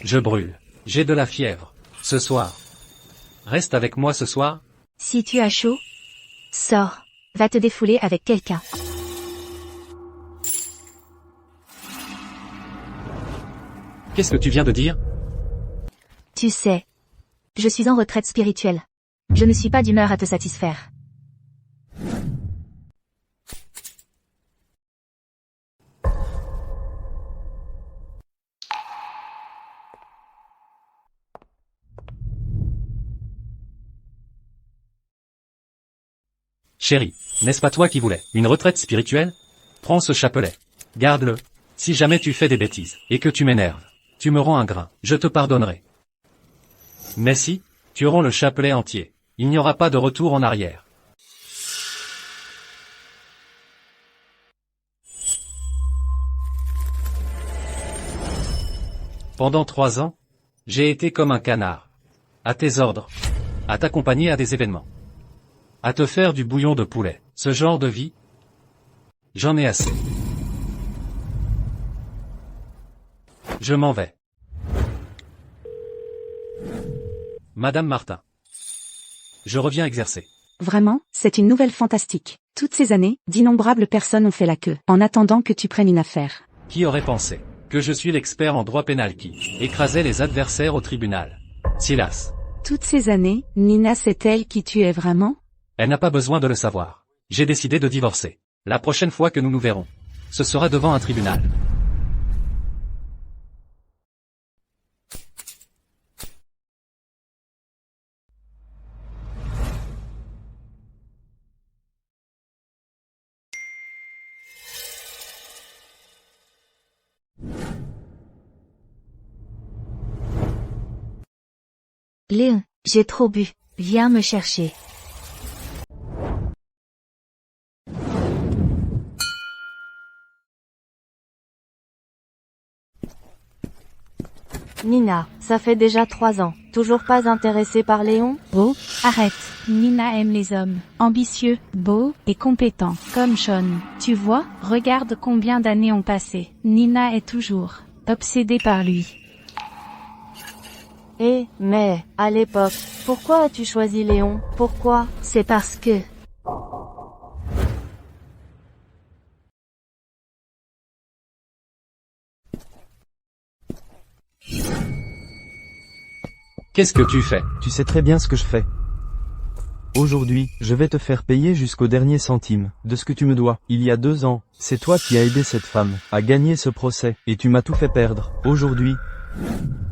Je brûle. J'ai de la fièvre. Ce soir. Reste avec moi ce soir? Si tu as chaud, sors. Va te défouler avec quelqu'un. Qu'est-ce que tu viens de dire? Tu sais, je suis en retraite spirituelle. Je ne suis pas d'humeur à te satisfaire. Chérie, n'est-ce pas toi qui voulais une retraite spirituelle? Prends ce chapelet. Garde-le. Si jamais tu fais des bêtises, et que tu m'énerves, tu me rends un grain, je te pardonnerai. Mais si, tu rends le chapelet entier, il n'y aura pas de retour en arrière. Pendant 3 ans, j'ai été comme un canard. À tes ordres. À t'accompagner à des événements. À te faire du bouillon de poulet. Ce genre de vie, j'en ai assez. Je m'en vais. Madame Martin. Je reviens exercer. Vraiment, c'est une nouvelle fantastique. Toutes ces années, d'innombrables personnes ont fait la queue, en attendant que tu prennes une affaire. Qui aurait pensé que je suis l'expert en droit pénal qui écrasait les adversaires au tribunal? Silas. Toutes ces années, Nina c'est elle qui tu es vraiment? Elle n'a pas besoin de le savoir. J'ai décidé de divorcer. La prochaine fois que nous nous verrons, ce sera devant un tribunal. Léon, j'ai trop bu. Viens me chercher. Nina, ça fait déjà 3 ans. Toujours pas intéressée par Léon? Oh, arrête. Nina aime les hommes. Ambitieux, beaux et compétents, comme Sean. Tu vois, regarde combien d'années ont passé. Nina est toujours obsédée par lui. Mais, à l'époque, pourquoi as-tu choisi Léon? Pourquoi? C'est parce que... Qu'est-ce que tu fais? Tu sais très bien ce que je fais. Aujourd'hui, je vais te faire payer jusqu'au dernier centime de ce que tu me dois. Il y a 2 ans, c'est toi qui as aidé cette femme à gagner ce procès, et tu m'as tout fait perdre. Aujourd'hui,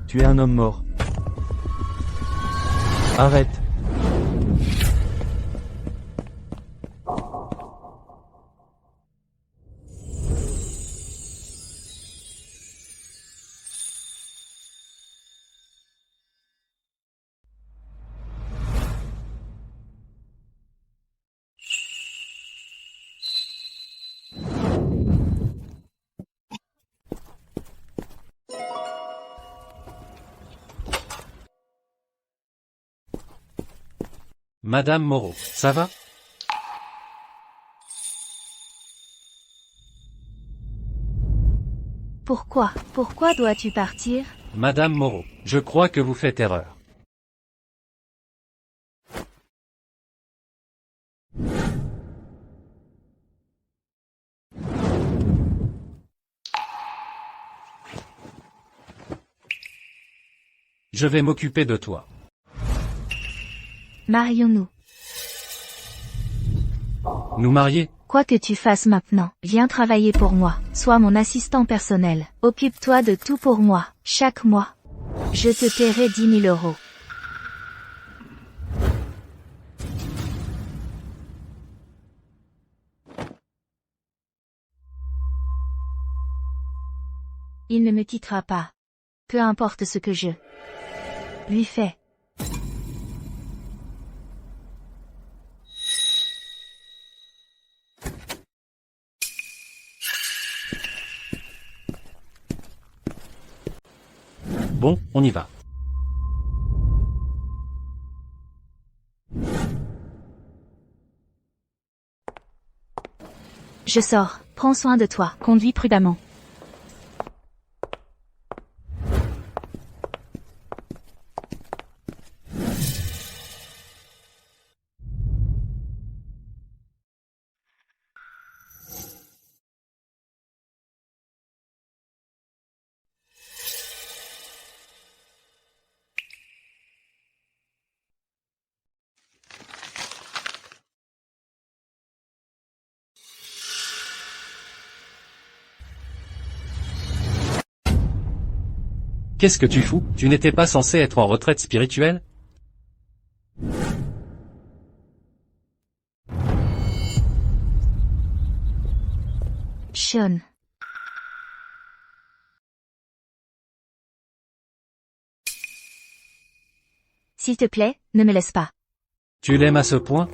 tu es un homme mort. Arrête. Madame Moreau, ça va? Pourquoi dois-tu partir? Madame Moreau, je crois que vous faites erreur. Je vais m'occuper de toi. Marions-nous. Nous marier? Quoi que tu fasses maintenant, viens travailler pour moi. Sois mon assistant personnel. Occupe-toi de tout pour moi, chaque mois. Je te paierai 10 000 euros. Il ne me quittera pas. Peu importe ce que je lui fais. Bon, on y va. Je sors. Prends soin de toi. Conduis prudemment. Qu'est-ce que tu fous? Tu n'étais pas censé être en retraite spirituelle? Sean. S'il te plaît, ne me laisse pas. Tu l'aimes à ce point?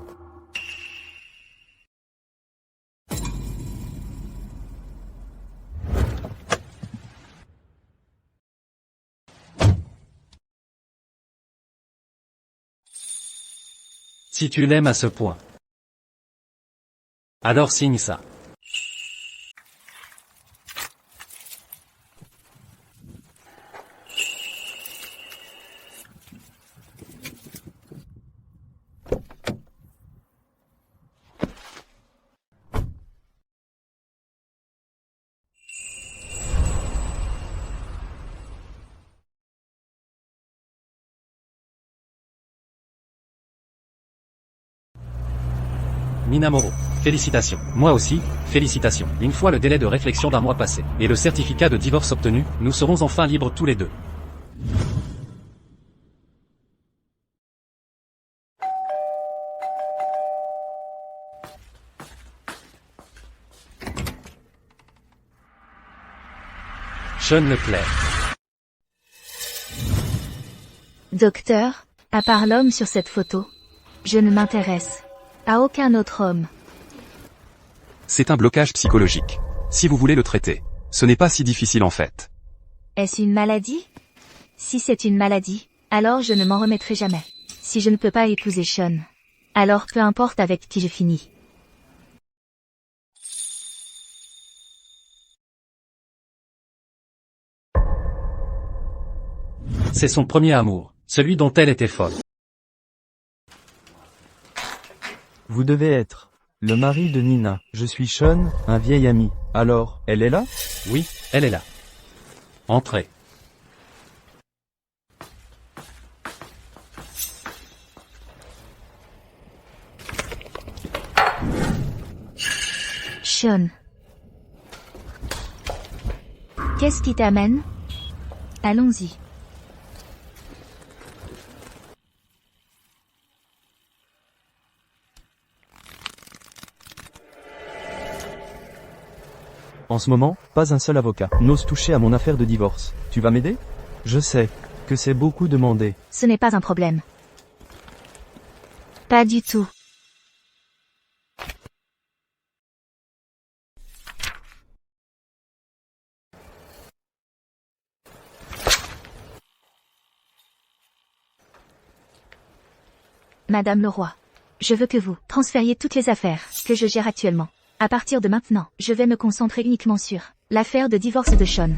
Si tu l'aimes à ce point, alors signe ça. Minamoro, félicitations. Moi aussi, félicitations. Une fois le délai de réflexion d'un mois passé, et le certificat de divorce obtenu, nous serons enfin libres tous les deux. Sean Leclerc. Docteur, à part l'homme sur cette photo, je ne m'intéresse à aucun autre homme. C'est un blocage psychologique. Si vous voulez le traiter, ce n'est pas si difficile en fait. Est-ce une maladie? Si c'est une maladie, alors je ne m'en remettrai jamais. Si je ne peux pas épouser Sean, alors peu importe avec qui je finis. C'est son premier amour, celui dont elle était folle. Vous devez être le mari de Nina. Je suis Sean, un vieil ami. Alors, elle est là? Oui, elle est là. Entrez. Sean. Qu'est-ce qui t'amène? Allons-y. En ce moment, pas un seul avocat n'ose toucher à mon affaire de divorce. Tu vas m'aider? Je sais que c'est beaucoup demandé. Ce n'est pas un problème. Pas du tout. Madame le roi, je veux que vous transfériez toutes les affaires que je gère actuellement. À partir de maintenant, je vais me concentrer uniquement sur l'affaire de divorce de Sean.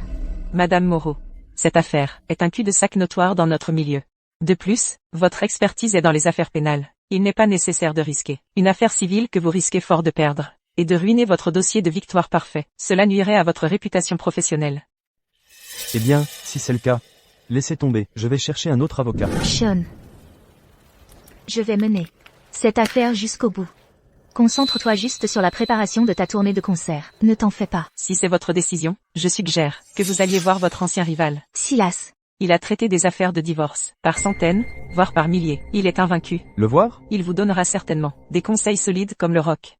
Madame Moreau, cette affaire est un cul-de-sac notoire dans notre milieu. De plus, votre expertise est dans les affaires pénales. Il n'est pas nécessaire de risquer une affaire civile que vous risquez fort de perdre, et de ruiner votre dossier de victoire parfait. Cela nuirait à votre réputation professionnelle. Eh bien, si c'est le cas, laissez tomber. Je vais chercher un autre avocat. Sean. Je vais mener cette affaire jusqu'au bout. Concentre-toi juste sur la préparation de ta tournée de concert. Ne t'en fais pas. Si c'est votre décision, je suggère que vous alliez voir votre ancien rival. Silas. Il a traité des affaires de divorce, par centaines, voire par milliers. Il est invaincu. Le voir? Il vous donnera certainement des conseils solides comme le rock.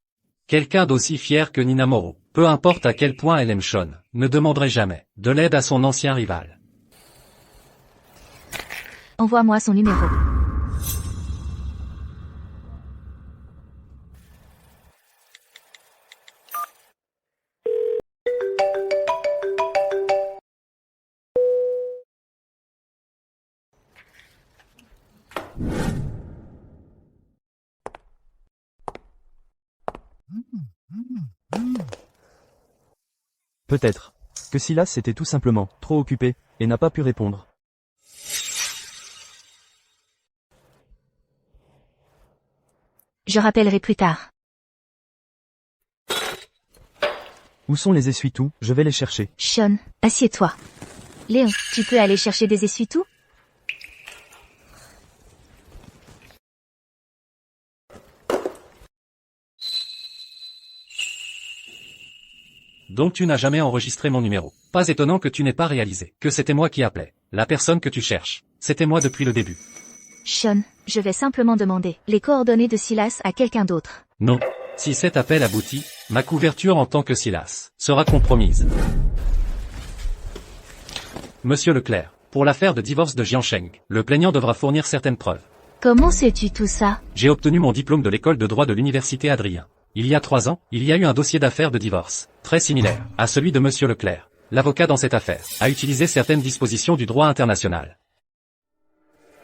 Quelqu'un d'aussi fier que Nina Moreau, peu importe à quel point elle aime Sean, ne demanderait jamais de l'aide à son ancien rival. Envoie-moi son numéro. Peut-être que Silas était tout simplement trop occupé et n'a pas pu répondre. Je rappellerai plus tard. Où sont les essuie-tout? Je vais les chercher. Sean, assieds-toi. Léon, tu peux aller chercher des essuie-tout? Donc tu n'as jamais enregistré mon numéro. Pas étonnant que tu n'aies pas réalisé que c'était moi qui appelais. La personne que tu cherches, c'était moi depuis le début. Sean, je vais simplement demander les coordonnées de Silas à quelqu'un d'autre. Non. Si cet appel aboutit, ma couverture en tant que Silas sera compromise. Monsieur Leclerc, pour l'affaire de divorce de Jiansheng, le plaignant devra fournir certaines preuves. Comment sais-tu tout ça? J'ai obtenu mon diplôme de l'école de droit de l'université Adrien. Il y a 3 ans, il y a eu un dossier d'affaires de divorce, très similaire à celui de Monsieur Leclerc. L'avocat dans cette affaire a utilisé certaines dispositions du droit international.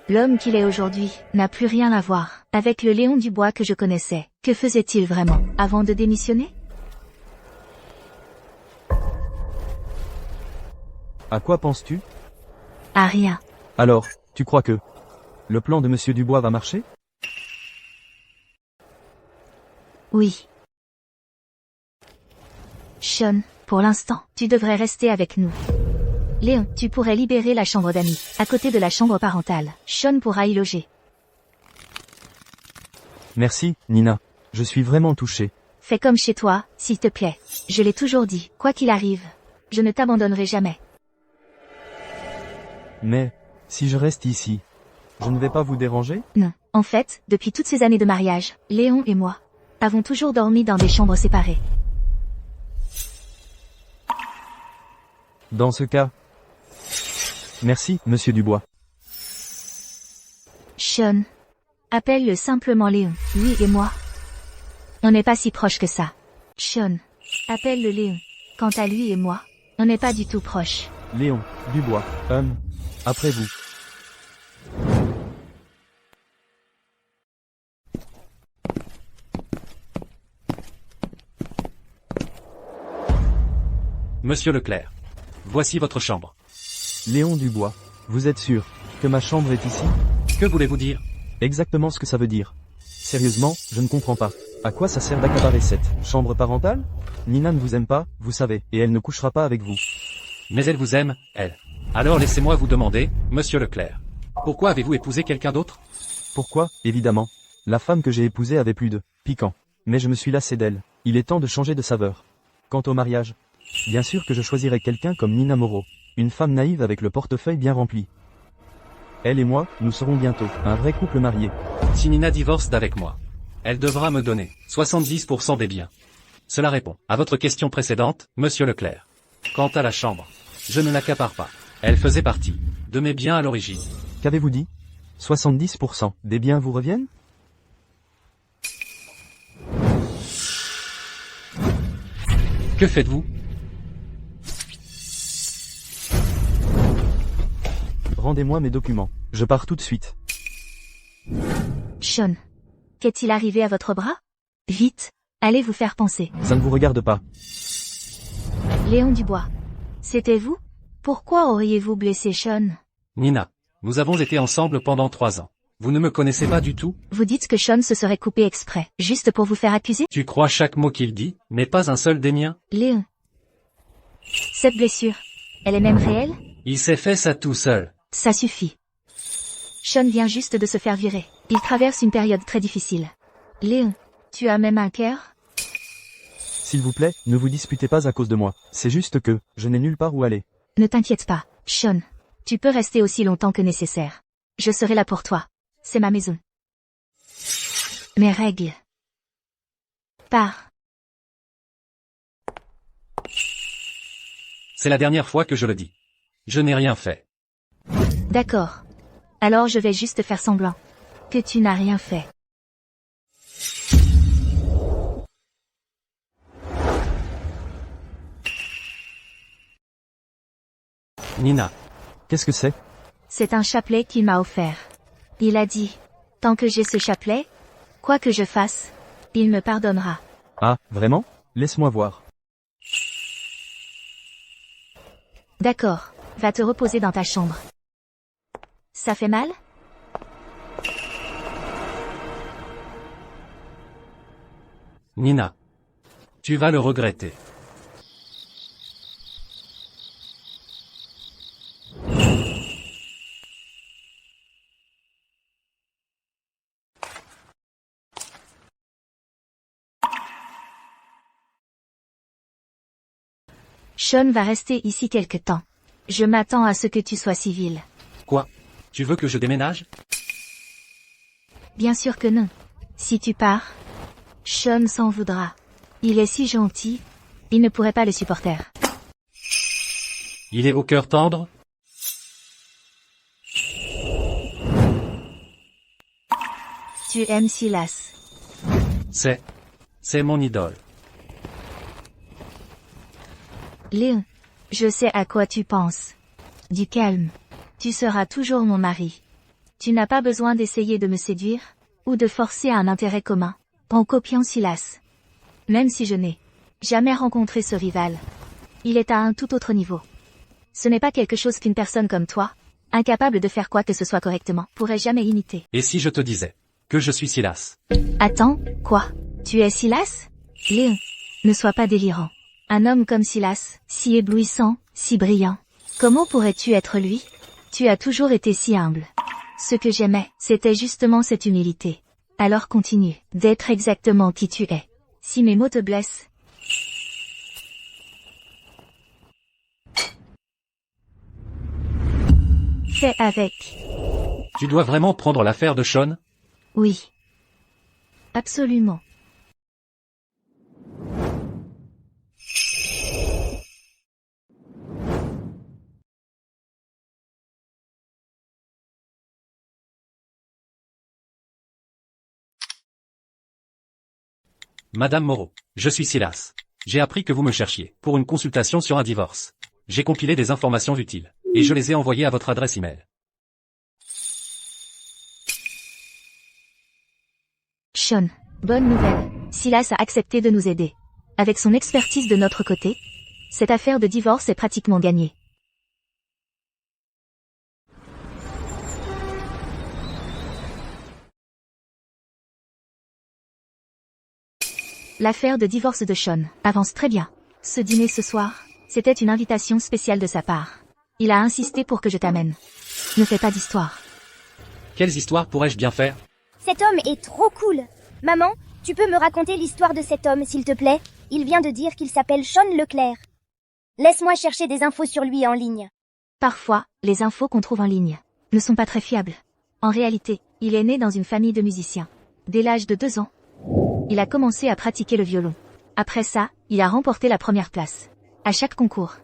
L'homme qu'il est aujourd'hui n'a plus rien à voir avec le Léon Dubois que je connaissais. Que faisait-il vraiment avant de démissionner? À quoi penses-tu? À rien. Alors, tu crois que le plan de Monsieur Dubois va marcher? Oui. Sean, pour l'instant, tu devrais rester avec nous. Léon, tu pourrais libérer la chambre d'amis, à côté de la chambre parentale. Sean pourra y loger. Merci, Nina. Je suis vraiment touché. Fais comme chez toi, s'il te plaît. Je l'ai toujours dit, quoi qu'il arrive, je ne t'abandonnerai jamais. Mais, si je reste ici, je ne vais pas vous déranger? Non. En fait, depuis toutes ces années de mariage, Léon et moi avons toujours dormi dans des chambres séparées. Dans ce cas... Merci, Monsieur Dubois. Sean, appelle-le simplement Léon. Lui et moi, on n'est pas si proches que ça. Sean, appelle-le Léon. Quant à lui et moi, on n'est pas du tout proches. Léon, Dubois, après vous. Monsieur Leclerc, voici votre chambre. Léon Dubois, vous êtes sûr que ma chambre est ici? Que voulez-vous dire? Exactement ce que ça veut dire. Sérieusement, je ne comprends pas. À quoi ça sert d'accaparer cette chambre parentale? Nina ne vous aime pas, vous savez, et elle ne couchera pas avec vous. Mais elle vous aime, elle. Alors laissez-moi vous demander, Monsieur Leclerc. Pourquoi avez-vous épousé quelqu'un d'autre? Pourquoi, évidemment. La femme que j'ai épousée avait plus de piquant. Mais je me suis lassé d'elle. Il est temps de changer de saveur. Quant au mariage, bien sûr que je choisirais quelqu'un comme Nina Moreau. Une femme naïve avec le portefeuille bien rempli. Elle et moi, nous serons bientôt un vrai couple marié. Si Nina divorce d'avec moi, elle devra me donner 70% des biens. Cela répond à votre question précédente, Monsieur Leclerc. Quant à la chambre, je ne l'accapare pas. Elle faisait partie de mes biens à l'origine. Qu'avez-vous dit? 70% des biens vous reviennent? Que faites-vous? Rendez-moi mes documents. Je pars tout de suite. Sean, qu'est-il arrivé à votre bras? Vite, allez vous faire penser. Ça ne vous regarde pas. Léon Dubois, c'était vous? Pourquoi auriez-vous blessé Sean? Nina, nous avons été ensemble pendant 3 ans. Vous ne me connaissez pas du tout? Vous dites que Sean se serait coupé exprès, juste pour vous faire accuser? Tu crois chaque mot qu'il dit, mais pas un seul des miens? Léon. Cette blessure, elle est même réelle? Il s'est fait ça tout seul. Ça suffit. Sean vient juste de se faire virer. Il traverse une période très difficile. Léon, tu as même un cœur? S'il vous plaît, ne vous disputez pas à cause de moi. C'est juste que, je n'ai nulle part où aller. Ne t'inquiète pas, Sean. Tu peux rester aussi longtemps que nécessaire. Je serai là pour toi. C'est ma maison. Mes règles. Pars. C'est la dernière fois que je le dis. Je n'ai rien fait. D'accord. Alors je vais juste faire semblant que tu n'as rien fait. Nina, Qu'est-ce que c'est? C'est un chapelet qu'il m'a offert. Il a dit, tant que j'ai ce chapelet, quoi que je fasse, il me pardonnera. Ah, vraiment? Laisse-moi voir. D'accord, va te reposer dans ta chambre. Ça fait mal? Nina. Tu vas le regretter. Sean va rester ici quelque temps. Je m'attends à ce que tu sois civil. Quoi? Tu veux que je déménage? Bien sûr que non. Si tu pars, Sean s'en voudra. Il est si gentil, il ne pourrait pas le supporter. Il est au cœur tendre? Tu aimes Silas. C'est mon idole. Léon, je sais à quoi tu penses. Du calme. Tu seras toujours mon mari. Tu n'as pas besoin d'essayer de me séduire, ou de forcer un intérêt commun, en copiant Silas. Même si je n'ai jamais rencontré ce rival. Il est à un tout autre niveau. Ce n'est pas quelque chose qu'une personne comme toi, incapable de faire quoi que ce soit correctement, pourrait jamais imiter. Et si je te disais que je suis Silas? Attends, quoi? Tu es Silas? Léon, ne sois pas délirant. Un homme comme Silas, si éblouissant, si brillant. Comment pourrais-tu être lui? Tu as toujours été si humble. Ce que j'aimais, c'était justement cette humilité. Alors continue d'être exactement qui tu es. Si mes mots te blessent, fais avec. Tu dois vraiment prendre l'affaire de Sean? Oui. Absolument. Madame Moreau, je suis Silas. J'ai appris que vous me cherchiez pour une consultation sur un divorce. J'ai compilé des informations utiles, et je les ai envoyées à votre adresse email. Sean, bonne nouvelle. Silas a accepté de nous aider. Avec son expertise de notre côté, cette affaire de divorce est pratiquement gagnée. L'affaire de divorce de Sean avance très bien. Ce dîner ce soir, c'était une invitation spéciale de sa part. Il a insisté pour que je t'amène. Ne fais pas d'histoire. Quelles histoires pourrais-je bien faire? Cet homme est trop cool. Maman, tu peux me raconter l'histoire de cet homme, s'il te plaît? Il vient de dire qu'il s'appelle Sean Leclerc. Laisse-moi chercher des infos sur lui en ligne. Parfois, les infos qu'on trouve en ligne ne sont pas très fiables. En réalité, il est né dans une famille de musiciens. Dès l'âge de 2 ans, il a commencé à pratiquer le violon. Après ça, il a remporté la première place. À chaque concours,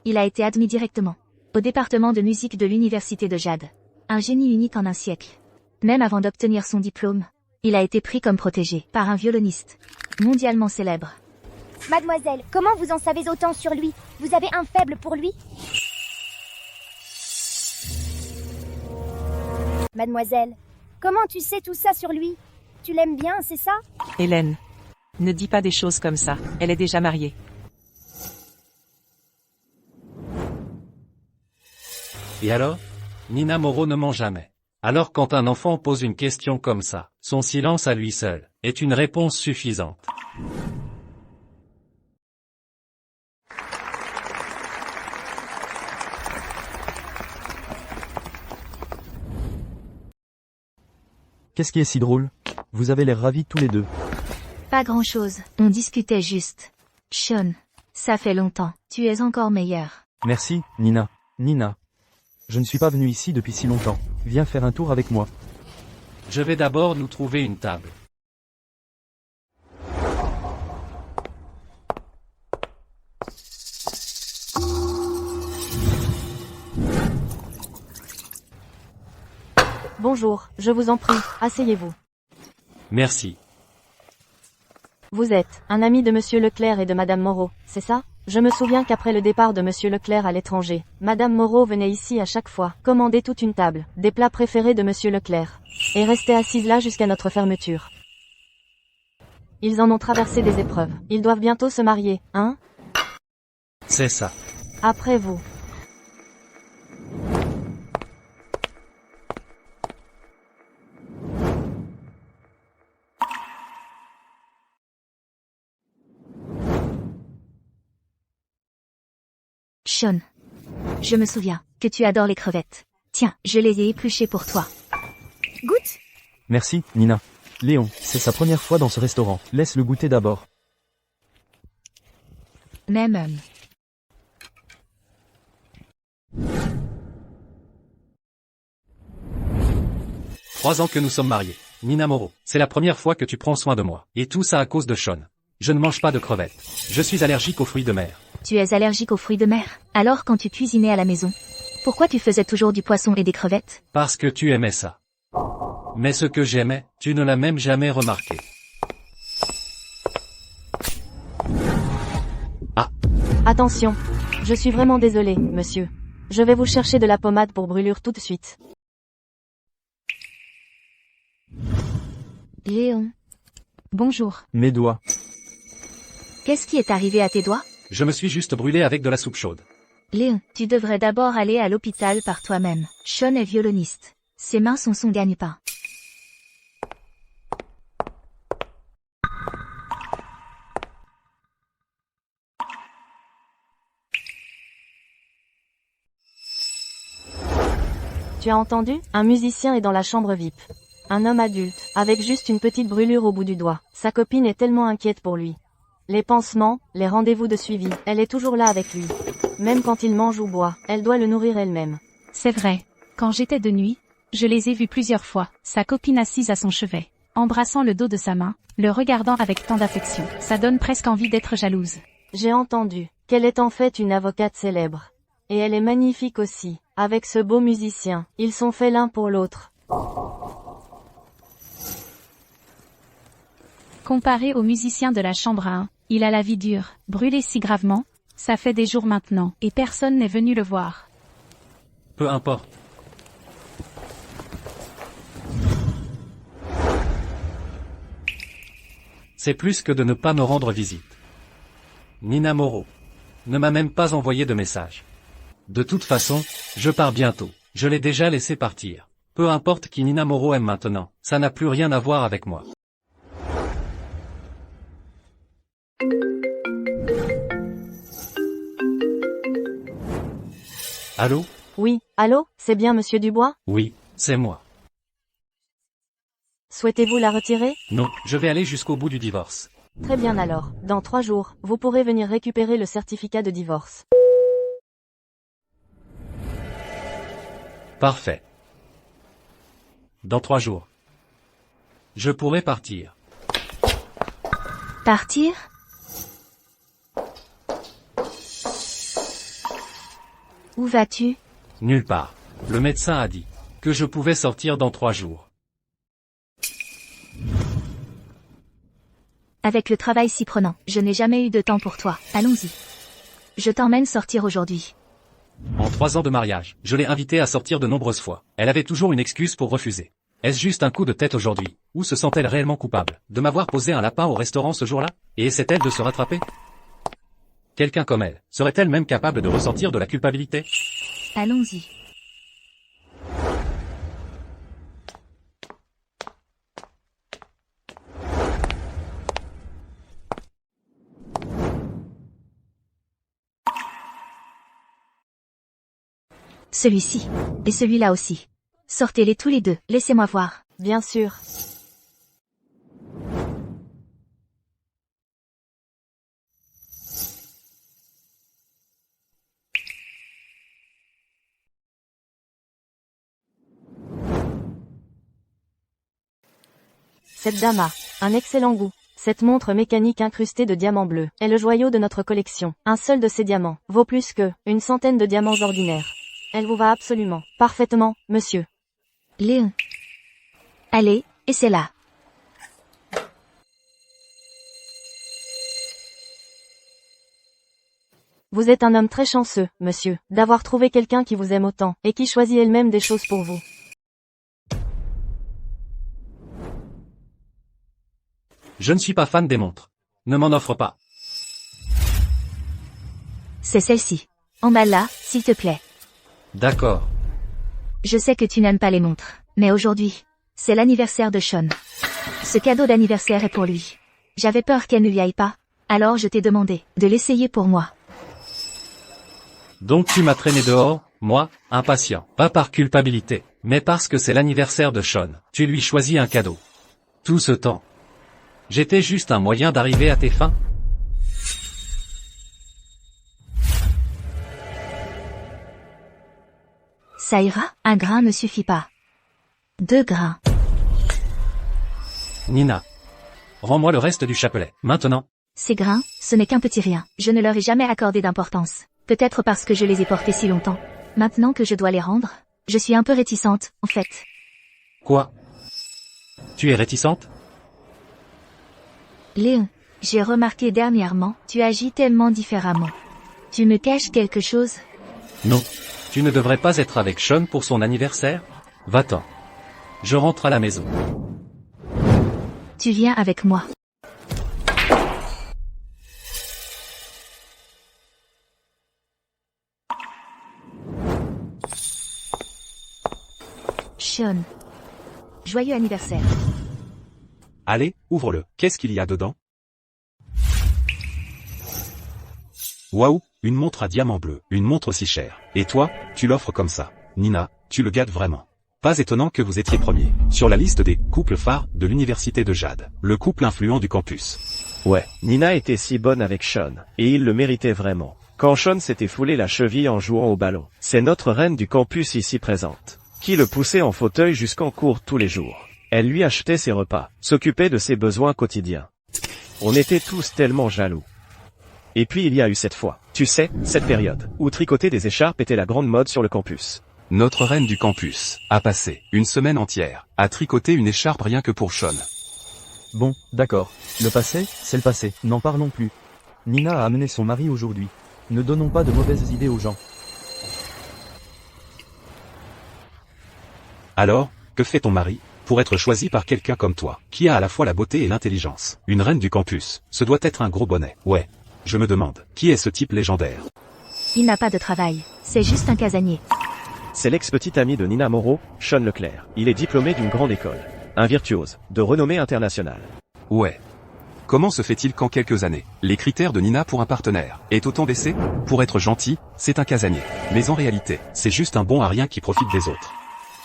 il a été admis directement au département de musique de l'université de Jade. Un génie unique en un siècle. Même avant d'obtenir son diplôme, il a été pris comme protégé par un violoniste mondialement célèbre. Mademoiselle, comment vous en savez autant sur lui? Vous avez un faible pour lui? Mademoiselle, comment tu sais tout ça sur lui? Tu l'aimes bien, c'est ça? Hélène. Ne dis pas des choses comme ça, elle est déjà mariée. Et alors? Nina Moreau ne ment jamais. Alors quand un enfant pose une question comme ça, son silence à lui seul est une réponse suffisante. Qu'est-ce qui est si drôle? Vous avez l'air ravis tous les deux. Pas grand-chose, on discutait juste. Sean, ça fait longtemps, tu es encore meilleur. Merci, Nina. Nina. Je ne suis pas venu ici depuis si longtemps. Viens faire un tour avec moi. Je vais d'abord nous trouver une table. Bonjour, je vous en prie, asseyez-vous. Merci. Vous êtes un ami de Monsieur Leclerc et de Madame Moreau, c'est ça? Je me souviens qu'après le départ de Monsieur Leclerc à l'étranger, Madame Moreau venait ici à chaque fois, commander toute une table, des plats préférés de Monsieur Leclerc, et restait assise là jusqu'à notre fermeture. Ils en ont traversé des épreuves. Ils doivent bientôt se marier, hein? C'est ça. Après vous. Sean, je me souviens que tu adores les crevettes. Tiens, je les ai épluchées pour toi. Goûte. Merci, Nina. Léon, c'est sa première fois dans ce restaurant. Laisse-le goûter d'abord. Même. 3 ans que nous sommes mariés. Nina Moreau, c'est la première fois que tu prends soin de moi. Et tout ça à cause de Sean. Je ne mange pas de crevettes. Je suis allergique aux fruits de mer. Tu es allergique aux fruits de mer. Alors quand tu cuisinais à la maison, pourquoi tu faisais toujours du poisson et des crevettes? Parce que tu aimais ça. Mais ce que j'aimais, tu ne l'as même jamais remarqué. Attention. Je suis vraiment désolé, monsieur. Je vais vous chercher de la pommade pour brûlure tout de suite. Léon, Bonjour. Mes doigts. qu'est-ce qui est arrivé à tes doigts? Je me suis juste brûlé avec de la soupe chaude. Léon, tu devrais d'abord aller à l'hôpital par toi-même. Sean est violoniste. Ses mains sont son gagne-pain. Tu as entendu? Un musicien est dans la chambre VIP. Un homme adulte, avec juste une petite brûlure au bout du doigt. Sa copine est tellement inquiète pour lui. Les pansements, les rendez-vous de suivi, elle est toujours là avec lui. Même quand il mange ou boit, elle doit le nourrir elle-même. C'est vrai. Quand j'étais de nuit, je les ai vus plusieurs fois, sa copine assise à son chevet, embrassant le dos de sa main, le regardant avec tant d'affection. Ça donne presque envie d'être jalouse. J'ai entendu qu'elle est en fait une avocate célèbre. Et elle est magnifique aussi, avec ce beau musicien. Ils sont faits l'un pour l'autre. Comparé au musicien de la chambre à 1, il a la vie dure, brûlé si gravement, ça fait des jours maintenant, et personne n'est venu le voir. Peu importe. C'est plus que de ne pas me rendre visite. Nina Moreau ne m'a même pas envoyé de message. De toute façon, je pars bientôt. Je l'ai déjà laissé partir. Peu importe qui Nina Moreau aime maintenant, ça n'a plus rien à voir avec moi. Allô? Oui, allô, c'est bien monsieur Dubois? Oui, c'est moi. Souhaitez-vous la retirer? Non, je vais aller jusqu'au bout du divorce. Très bien alors, dans 3 jours, vous pourrez venir récupérer le certificat de divorce. Parfait. Dans 3 jours. Je pourrai partir. Partir? Où vas-tu? Nulle part. Le médecin a dit que je pouvais sortir dans 3 jours. Avec le travail si prenant, je n'ai jamais eu de temps pour toi. Allons-y. Je t'emmène sortir aujourd'hui. En 3 ans de mariage, je l'ai invitée à sortir de nombreuses fois. Elle avait toujours une excuse pour refuser. Est-ce juste un coup de tête aujourd'hui? Ou se sent-elle réellement coupable de m'avoir posé un lapin au restaurant ce jour-là? Et essaie-t-elle de se rattraper? Quelqu'un comme elle, serait-elle même capable de ressentir de la culpabilité? Allons-y. Celui-ci. Et celui-là aussi. Sortez-les tous les deux, laissez-moi voir. Bien sûr. Cette dame a un excellent goût. Cette montre mécanique incrustée de diamants bleus est le joyau de notre collection. Un seul de ces diamants vaut plus que une centaine de diamants ordinaires. Elle vous va absolument parfaitement, monsieur. Léon. Allez, et c'est là. Vous êtes un homme très chanceux, monsieur, d'avoir trouvé quelqu'un qui vous aime autant, et qui choisit elle-même des choses pour vous. Je ne suis pas fan des montres. Ne m'en offre pas. C'est celle-ci. Emballe-la, s'il te plaît. D'accord. Je sais que tu n'aimes pas les montres, mais aujourd'hui, c'est l'anniversaire de Sean. Ce cadeau d'anniversaire est pour lui. J'avais peur qu'elle ne lui aille pas, alors je t'ai demandé de l'essayer pour moi. Donc tu m'as traîné dehors, moi, impatient. Pas par culpabilité, mais parce que c'est l'anniversaire de Sean. Tu lui choisis un cadeau. Tout ce temps. J'étais juste un moyen d'arriver à tes fins? Ça ira, un grain ne suffit pas. 2 grains. Nina. Rends-moi le reste du chapelet, maintenant. Ces grains, ce n'est qu'un petit rien. Je ne leur ai jamais accordé d'importance. Peut-être parce que je les ai portés si longtemps. Maintenant que je dois les rendre, je suis un peu réticente, en fait. Quoi? Tu es réticente? Léon, j'ai remarqué dernièrement, tu agis tellement différemment. Tu me caches quelque chose? Non. Tu ne devrais pas être avec Sean pour son anniversaire? Va-t'en. Je rentre à la maison. Tu viens avec moi. Sean. Joyeux anniversaire. Allez, ouvre-le. Qu'est-ce qu'il y a dedans? Waouh, une montre à diamant bleu, une montre si chère. Et toi, tu l'offres comme ça. Nina, tu le gâtes vraiment. Pas étonnant que vous étiez premier sur la liste des couples phares de l'université de Jade, le couple influent du campus. Ouais, Nina était si bonne avec Sean, et il le méritait vraiment. Quand Sean s'était foulé la cheville en jouant au ballon, c'est notre reine du campus ici présente, qui le poussait en fauteuil jusqu'en cours tous les jours. Elle lui achetait ses repas, s'occupait de ses besoins quotidiens. On était tous tellement jaloux. Et puis il y a eu cette fois, tu sais, cette période, où tricoter des écharpes était la grande mode sur le campus. Notre reine du campus a passé une semaine entière à tricoter une écharpe rien que pour Sean. Bon, d'accord. Le passé, c'est le passé. N'en parlons plus. Nina a amené son mari aujourd'hui. Ne donnons pas de mauvaises idées aux gens. Alors, que fait ton mari pour être choisi par quelqu'un comme toi, qui a à la fois la beauté et l'intelligence? Une reine du campus, ce doit être un gros bonnet. Ouais. Je me demande, qui est ce type légendaire? Il n'a pas de travail. C'est juste un casanier. C'est l'ex-petit ami de Nina Moreau, Sean Leclerc. Il est diplômé d'une grande école. Un virtuose, de renommée internationale. Ouais. Comment se fait-il qu'en quelques années, les critères de Nina pour un partenaire aient autant baissé? Pour être gentil, c'est un casanier. Mais en réalité, c'est juste un bon à rien qui profite des autres.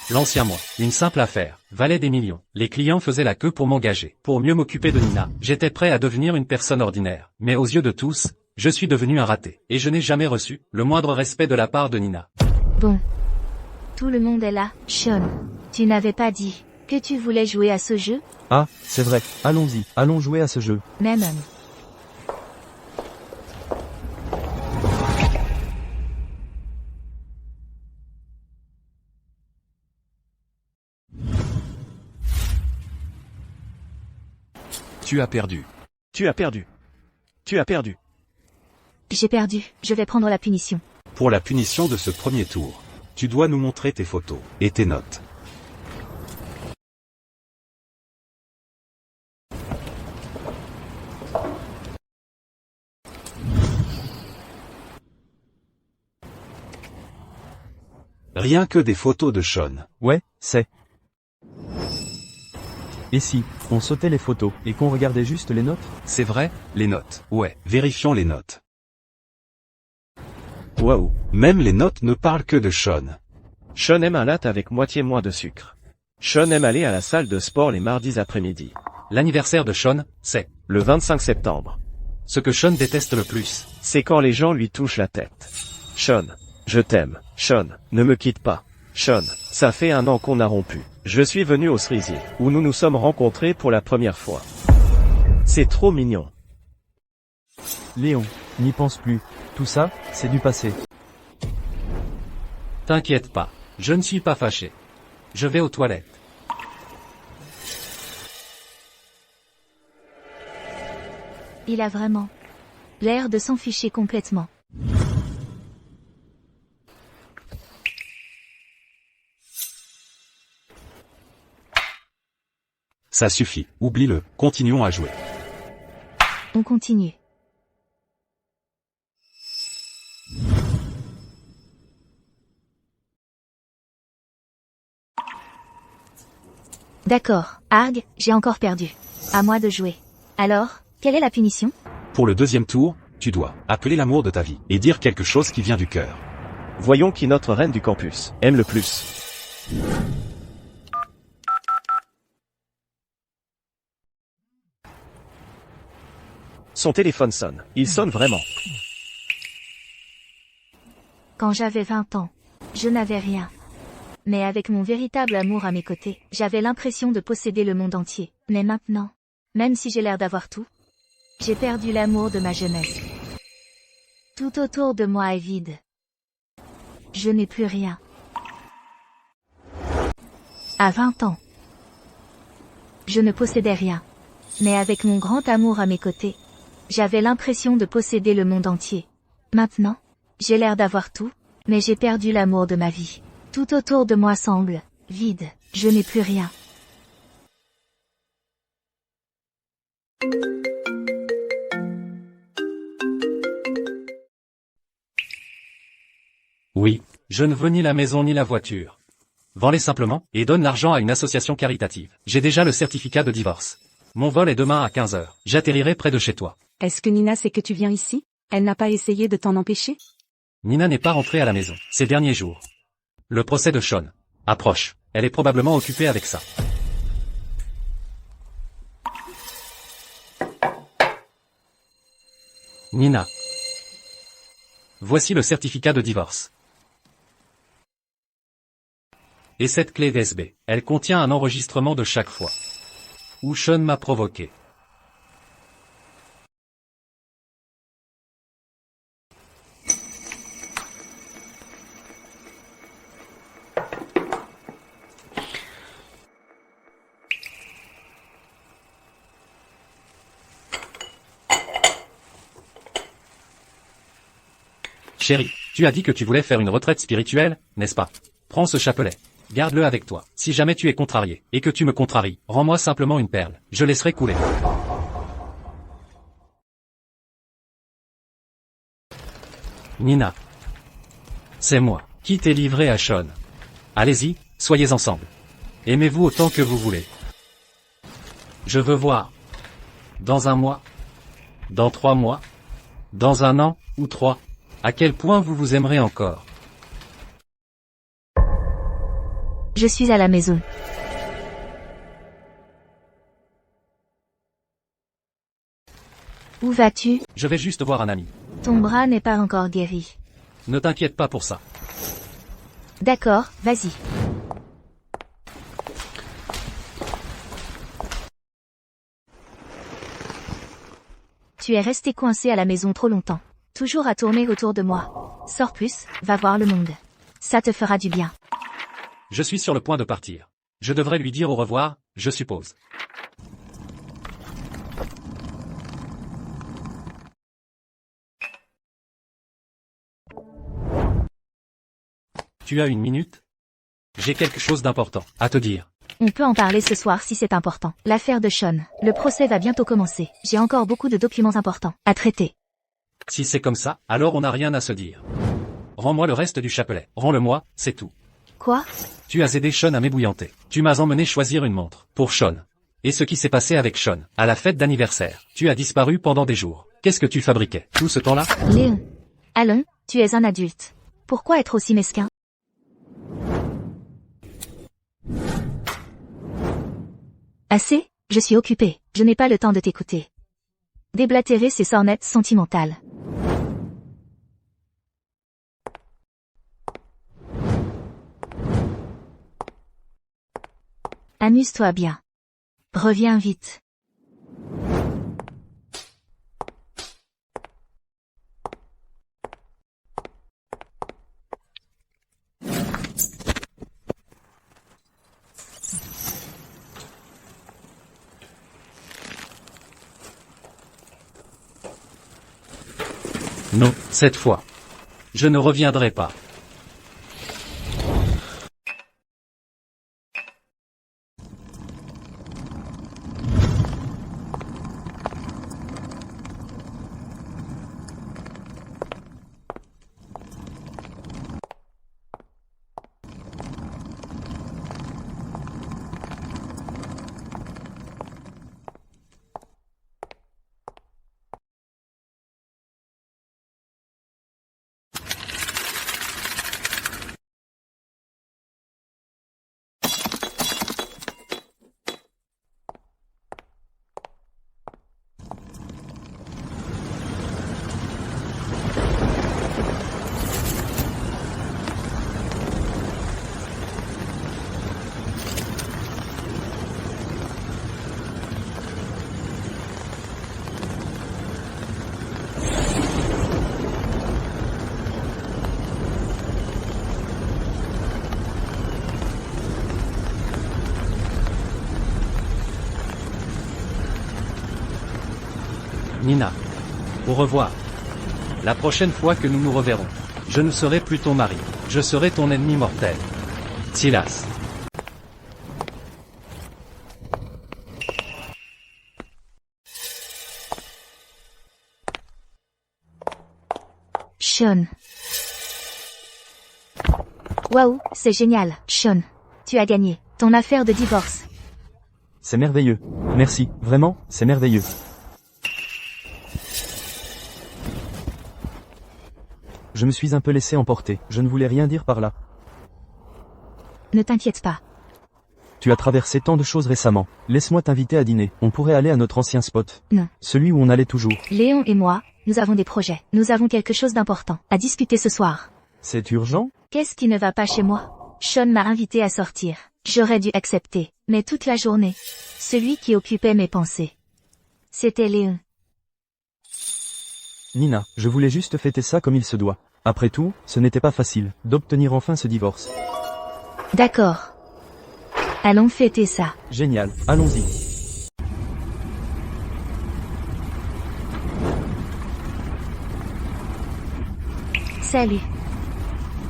L'ancien moi, une simple affaire, valait des millions. Les clients faisaient la queue pour m'engager. Pour mieux m'occuper de Nina, j'étais prêt à devenir une personne ordinaire. Mais aux yeux de tous, je suis devenu un raté. Et je n'ai jamais reçu le moindre respect de la part de Nina. Bon. Tout le monde est là. Sean, tu n'avais pas dit que tu voulais jouer à ce jeu? Ah, c'est vrai. Allons-y, allons jouer à ce jeu. Même. Tu as perdu. Tu as perdu. Tu as perdu. J'ai perdu. Je vais prendre la punition. Pour la punition de ce premier tour, tu dois nous montrer tes photos et tes notes. Rien que des photos de Sean. Ouais, c'est. Et si, on sautait les photos, et qu'on regardait juste les notes? C'est vrai, les notes. Ouais, vérifions les notes. Waouh. Même les notes ne parlent que de Sean. Sean aime un latte avec moitié moins de sucre. Sean aime aller à la salle de sport les mardis après-midi. L'anniversaire de Sean, c'est Le 25 septembre. ce que Sean déteste le plus. C'est quand les gens lui touchent la tête. Sean, je t'aime. Sean, ne me quitte pas. Sean, ça fait 1 an qu'on a rompu. Je suis venu au cerisier, où nous nous sommes rencontrés pour la première fois. C'est trop mignon. Léon, n'y pense plus. Tout ça, c'est du passé. T'inquiète pas, je ne suis pas fâché. Je vais aux toilettes. Il a vraiment l'air de s'en ficher complètement. Ça suffit, oublie-le, continuons à jouer. On continue. D'accord, Arg, j'ai encore perdu. À moi de jouer. Alors, quelle est la punition? Pour le deuxième tour, tu dois appeler l'amour de ta vie et dire quelque chose qui vient du cœur. Voyons qui notre reine du campus aime le plus. Son téléphone sonne. Il sonne vraiment. Quand j'avais 20 ans, je n'avais rien. Mais avec mon véritable amour à mes côtés, j'avais l'impression de posséder le monde entier. Mais maintenant, même si j'ai l'air d'avoir tout, j'ai perdu l'amour de ma jeunesse. Tout autour de moi est vide. Je n'ai plus rien. À 20 ans, je ne possédais rien. Mais avec mon grand amour à mes côtés, j'avais l'impression de posséder le monde entier. Maintenant, j'ai l'air d'avoir tout, mais j'ai perdu l'amour de ma vie. Tout autour de moi semble vide. Je n'ai plus rien. Oui, je ne veux ni la maison ni la voiture. Vends-les simplement, et donne l'argent à une association caritative. J'ai déjà le certificat de divorce. Mon vol est demain à 15 heures. J'atterrirai près de chez toi. Est-ce que Nina sait que tu viens ici? Elle n'a pas essayé de t'en empêcher? Nina n'est pas rentrée à la maison ces derniers jours. Le procès de Sean approche. Elle est probablement occupée avec ça. Nina. Voici le certificat de divorce. Et cette clé d'SB, elle contient un enregistrement de chaque fois où Sean m'a provoqué. Chérie, tu as dit que tu voulais faire une retraite spirituelle, n'est-ce pas? Prends ce chapelet. Garde-le avec toi. Si jamais tu es contrarié, et que tu me contraries, rends-moi simplement une perle. Je laisserai couler. Nina. C'est moi qui t'ai livré à Sean. Allez-y, soyez ensemble. Aimez-vous autant que vous voulez. Je veux voir. Dans un mois. Dans 3 mois. Dans 1 an, ou 3. À quel point vous vous aimerez encore. Je suis à la maison. Où vas-tu? Je vais juste voir un ami. Ton bras n'est pas encore guéri. Ne t'inquiète pas pour ça. D'accord, vas-y. Tu es resté coincé à la maison trop longtemps. Toujours à tourner autour de moi. Sors plus, va voir le monde. Ça te fera du bien. Je suis sur le point de partir. Je devrais lui dire au revoir, je suppose. Tu as 1 minute? J'ai quelque chose d'important à te dire. On peut en parler ce soir si c'est important. L'affaire de Sean. Le procès va bientôt commencer. J'ai encore beaucoup de documents importants à traiter. Si c'est comme ça, alors on n'a rien à se dire. Rends-moi le reste du chapelet. Rends-le-moi, c'est tout. Quoi? Tu as aidé Sean à m'ébouillanter. Tu m'as emmené choisir une montre. Pour Sean. Et ce qui s'est passé avec Sean, à la fête d'anniversaire. Tu as disparu pendant des jours. Qu'est-ce que tu fabriquais, tout ce temps-là? Léon. Allons, tu es un adulte. Pourquoi être aussi mesquin? Assez? Je suis occupé. Je n'ai pas le temps de t'écouter. Déblatérer ces sornettes sentimentales. Amuse-toi bien. Reviens vite. Non, cette fois. Je ne reviendrai pas. Nina. Au revoir. La prochaine fois que nous nous reverrons, je ne serai plus ton mari, je serai ton ennemi mortel. Silas. Sean. Waouh, c'est génial, Sean. Tu as gagné ton affaire de divorce. C'est merveilleux. Merci, vraiment, c'est merveilleux. Je me suis un peu laissé emporter, je ne voulais rien dire par là. Ne t'inquiète pas. Tu as traversé tant de choses récemment. Laisse-moi t'inviter à dîner. On pourrait aller à notre ancien spot. Non. Celui où on allait toujours. Léon et moi, nous avons des projets. Nous avons quelque chose d'important à discuter ce soir. C'est urgent? Qu'est-ce qui ne va pas chez moi? Sean m'a invité à sortir. J'aurais dû accepter, mais toute la journée, celui qui occupait mes pensées, c'était Léon. Nina, je voulais juste fêter ça comme il se doit. Après tout, ce n'était pas facile d'obtenir enfin ce divorce. D'accord. Allons fêter ça. Génial, allons-y. Salut.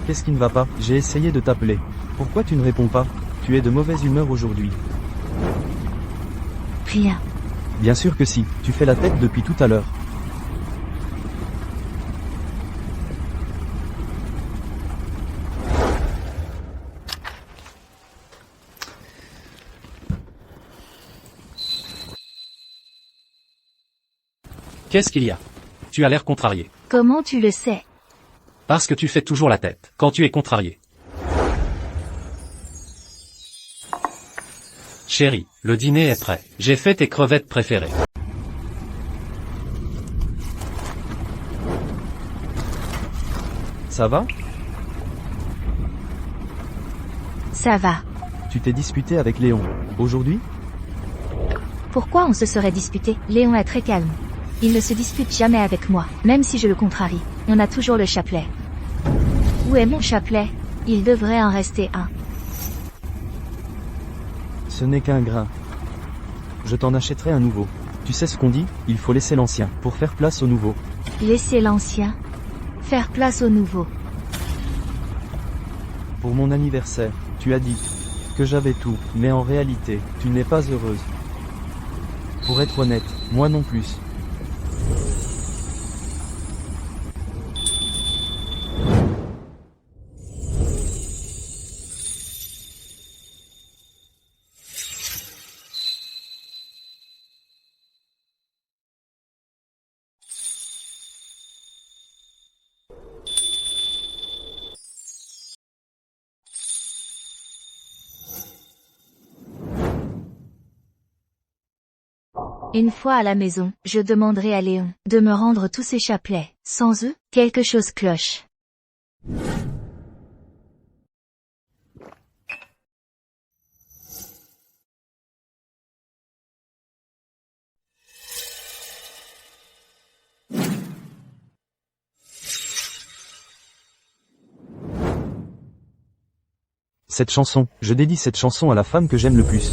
Qu'est-ce qui ne va pas? J'ai essayé de t'appeler. Pourquoi tu ne réponds pas? Tu es de mauvaise humeur aujourd'hui. Rien. Bien sûr que si, tu fais la tête depuis tout à l'heure. Qu'est-ce qu'il y a? Tu as l'air contrarié. Comment tu le sais? Parce que tu fais toujours la tête, quand tu es contrarié. Chérie, le dîner est prêt. J'ai fait tes crevettes préférées. Ça va? Ça va. Tu t'es disputé avec Léon. Aujourd'hui? Pourquoi on se serait disputé? Léon est très calme. Il ne se dispute jamais avec moi, même si je le contrarie. On a toujours le chapelet. Où est mon chapelet? Il devrait en rester un. Ce n'est qu'un grain. Je t'en achèterai un nouveau. Tu sais ce qu'on dit? Il faut laisser l'ancien, pour faire place au nouveau. Laisser l'ancien. Faire place au nouveau. Pour mon anniversaire, tu as dit que j'avais tout, mais en réalité, tu n'es pas heureuse. Pour être honnête, moi non plus. Une fois à la maison, je demanderai à Léon de me rendre tous ses chapelets. Sans eux, quelque chose cloche. Cette chanson, je dédie cette chanson à la femme que j'aime le plus.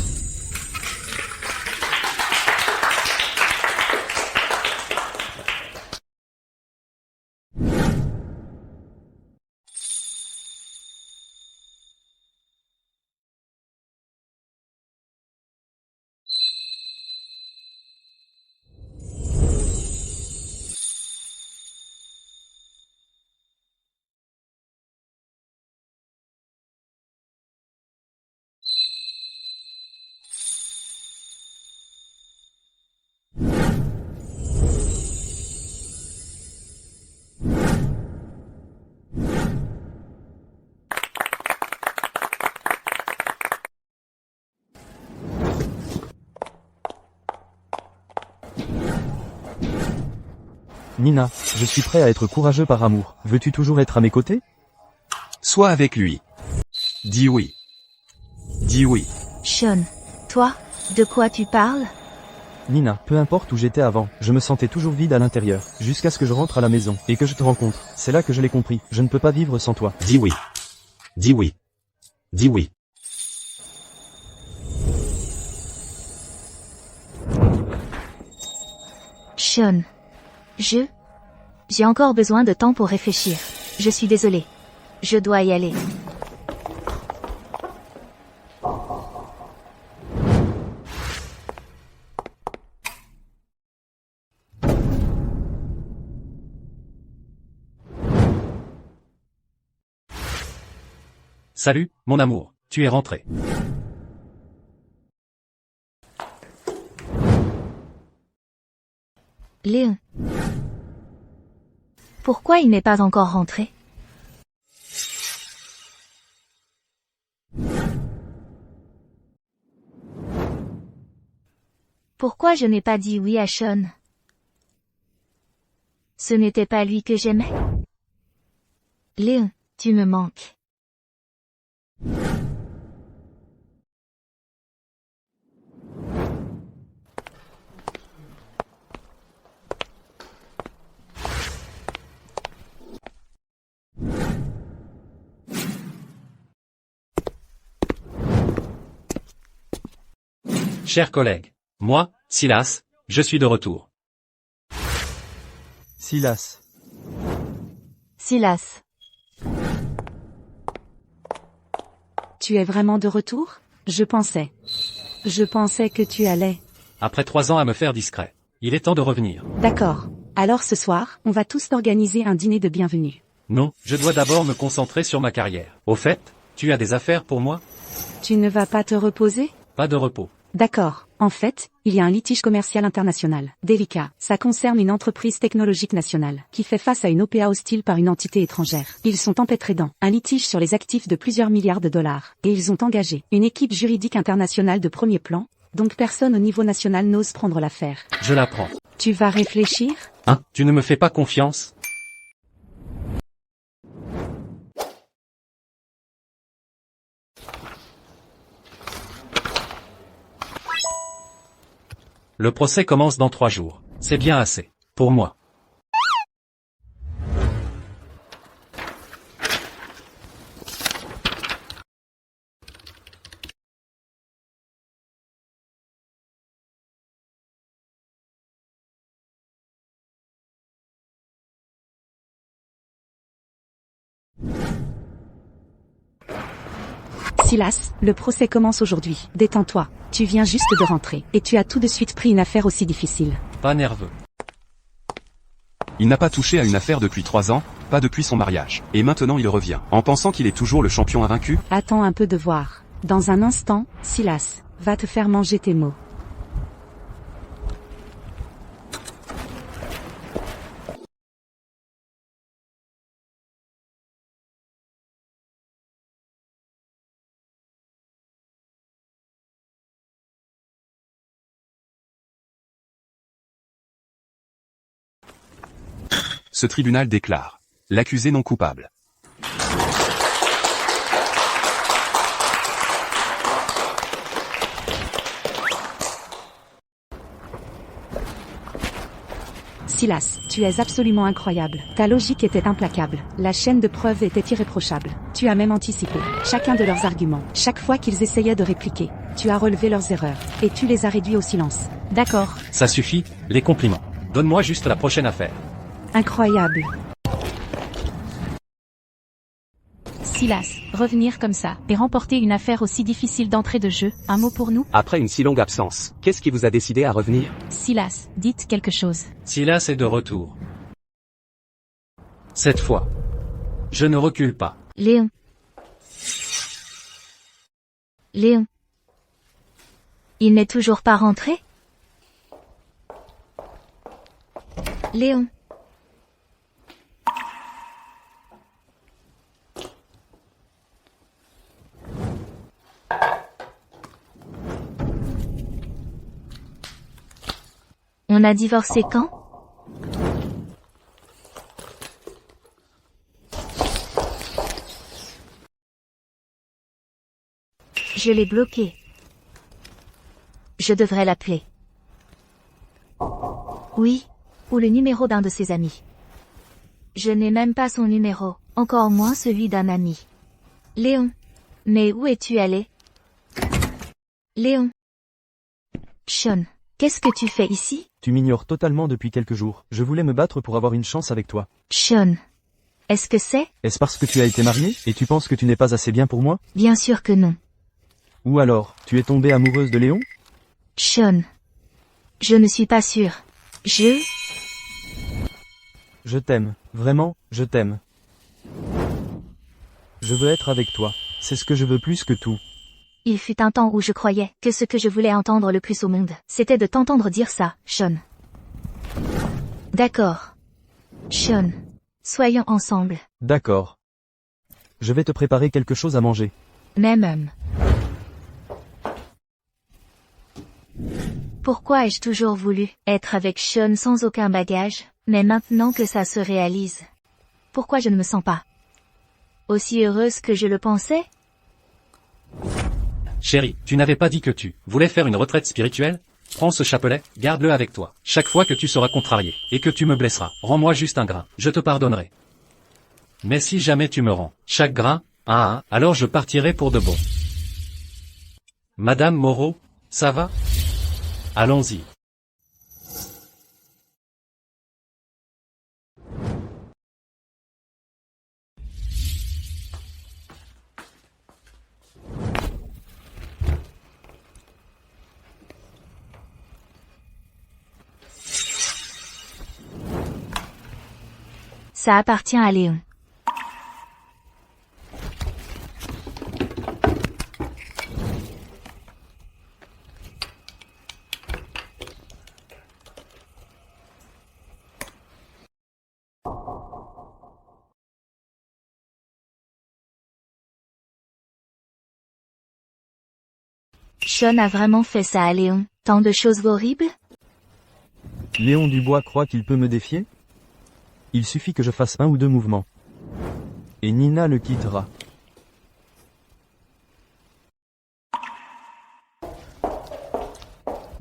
Nina, je suis prêt à être courageux par amour. Veux-tu toujours être à mes côtés? Sois avec lui. Dis oui. Dis oui. Sean, toi, de quoi tu parles? Nina, peu importe où j'étais avant, je me sentais toujours vide à l'intérieur, jusqu'à ce que je rentre à la maison, et que je te rencontre. C'est là que je l'ai compris, je ne peux pas vivre sans toi. Dis oui. Dis oui. Dis oui. Sean. J'ai encore besoin de temps pour réfléchir. Je suis désolée. Je dois y aller. Salut, mon amour, tu es rentré. Léon. Pourquoi il n'est pas encore rentré? Pourquoi je n'ai pas dit oui à Sean? Ce n'était pas lui que j'aimais? Léon, tu me manques. Chers collègues, moi, Silas, je suis de retour. Silas. Silas. Tu es vraiment de retour? Je pensais que tu allais. Après 3 ans à me faire discret, il est temps de revenir. D'accord. Alors ce soir, on va tous organiser un dîner de bienvenue. Non, je dois d'abord me concentrer sur ma carrière. Au fait, tu as des affaires pour moi? Tu ne vas pas te reposer? Pas de repos. D'accord. En fait, il y a un litige commercial international. Délicat. Ça concerne une entreprise technologique nationale, qui fait face à une OPA hostile par une entité étrangère. Ils sont empêtrés dans un litige sur les actifs de plusieurs milliards de dollars. Et ils ont engagé une équipe juridique internationale de premier plan, donc personne au niveau national n'ose prendre l'affaire. Je la prends. Tu vas réfléchir? Hein? Tu ne me fais pas confiance? Le procès commence dans 3 jours. C'est bien assez. Pour moi. Silas, le procès commence aujourd'hui. Détends-toi. Tu viens juste de rentrer. Et tu as tout de suite pris une affaire aussi difficile. Pas nerveux. Il n'a pas touché à une affaire depuis 3 ans, pas depuis son mariage. Et maintenant il revient, en pensant qu'il est toujours le champion invaincu. Attends un peu de voir. Dans un instant, Silas va te faire manger tes mots. Ce tribunal déclare l'accusé non coupable. Silas, tu es absolument incroyable. Ta logique était implacable. La chaîne de preuves était irréprochable. Tu as même anticipé chacun de leurs arguments. Chaque fois qu'ils essayaient de répliquer, tu as relevé leurs erreurs. Et tu les as réduits au silence. D'accord. Ça suffit, les compliments. Donne-moi juste la prochaine affaire. Incroyable. Silas, revenir comme ça, et remporter une affaire aussi difficile d'entrée de jeu, un mot pour nous? Après une si longue absence, qu'est-ce qui vous a décidé à revenir? Silas, dites quelque chose. Silas est de retour. Cette fois, je ne recule pas. Léon. Léon. Il n'est toujours pas rentré? Léon. On a divorcé quand? Je l'ai bloqué. Je devrais l'appeler. Oui, ou le numéro d'un de ses amis. Je n'ai même pas son numéro, encore moins celui d'un ami. Léon. Mais où es-tu allé? Léon. Sean, qu'est-ce que tu fais ici? Tu m'ignores totalement depuis quelques jours. Je voulais me battre pour avoir une chance avec toi. Sean. Est-ce que c'est? Est-ce parce que tu as été marié, et tu penses que tu n'es pas assez bien pour moi? Bien sûr que non. Ou alors, tu es tombée amoureuse de Léon? Sean. Je ne suis pas sûre. Je t'aime. Vraiment, je t'aime. Je veux être avec toi. C'est ce que je veux plus que tout. Il fut un temps où je croyais que ce que je voulais entendre le plus au monde, c'était de t'entendre dire ça, Sean. D'accord. Sean. Soyons ensemble. D'accord. Je vais te préparer quelque chose à manger. Même. Pourquoi ai-je toujours voulu être avec Sean sans aucun bagage, mais maintenant que ça se réalise? Pourquoi je ne me sens pas aussi heureuse que je le pensais? Chérie, tu n'avais pas dit que tu voulais faire une retraite spirituelle? Prends ce chapelet, garde-le avec toi. Chaque fois que tu seras contrarié, et que tu me blesseras, rends-moi juste un grain, je te pardonnerai. Mais si jamais tu me rends chaque grain, alors je partirai pour de bon. Madame Moreau, ça va? Allons-y. Ça appartient à Léon. Sean a vraiment fait ça à Léon? Tant de choses horribles? Léon Dubois croit qu'il peut me défier? Il suffit que je fasse 1 ou 2 mouvements. Et Nina le quittera.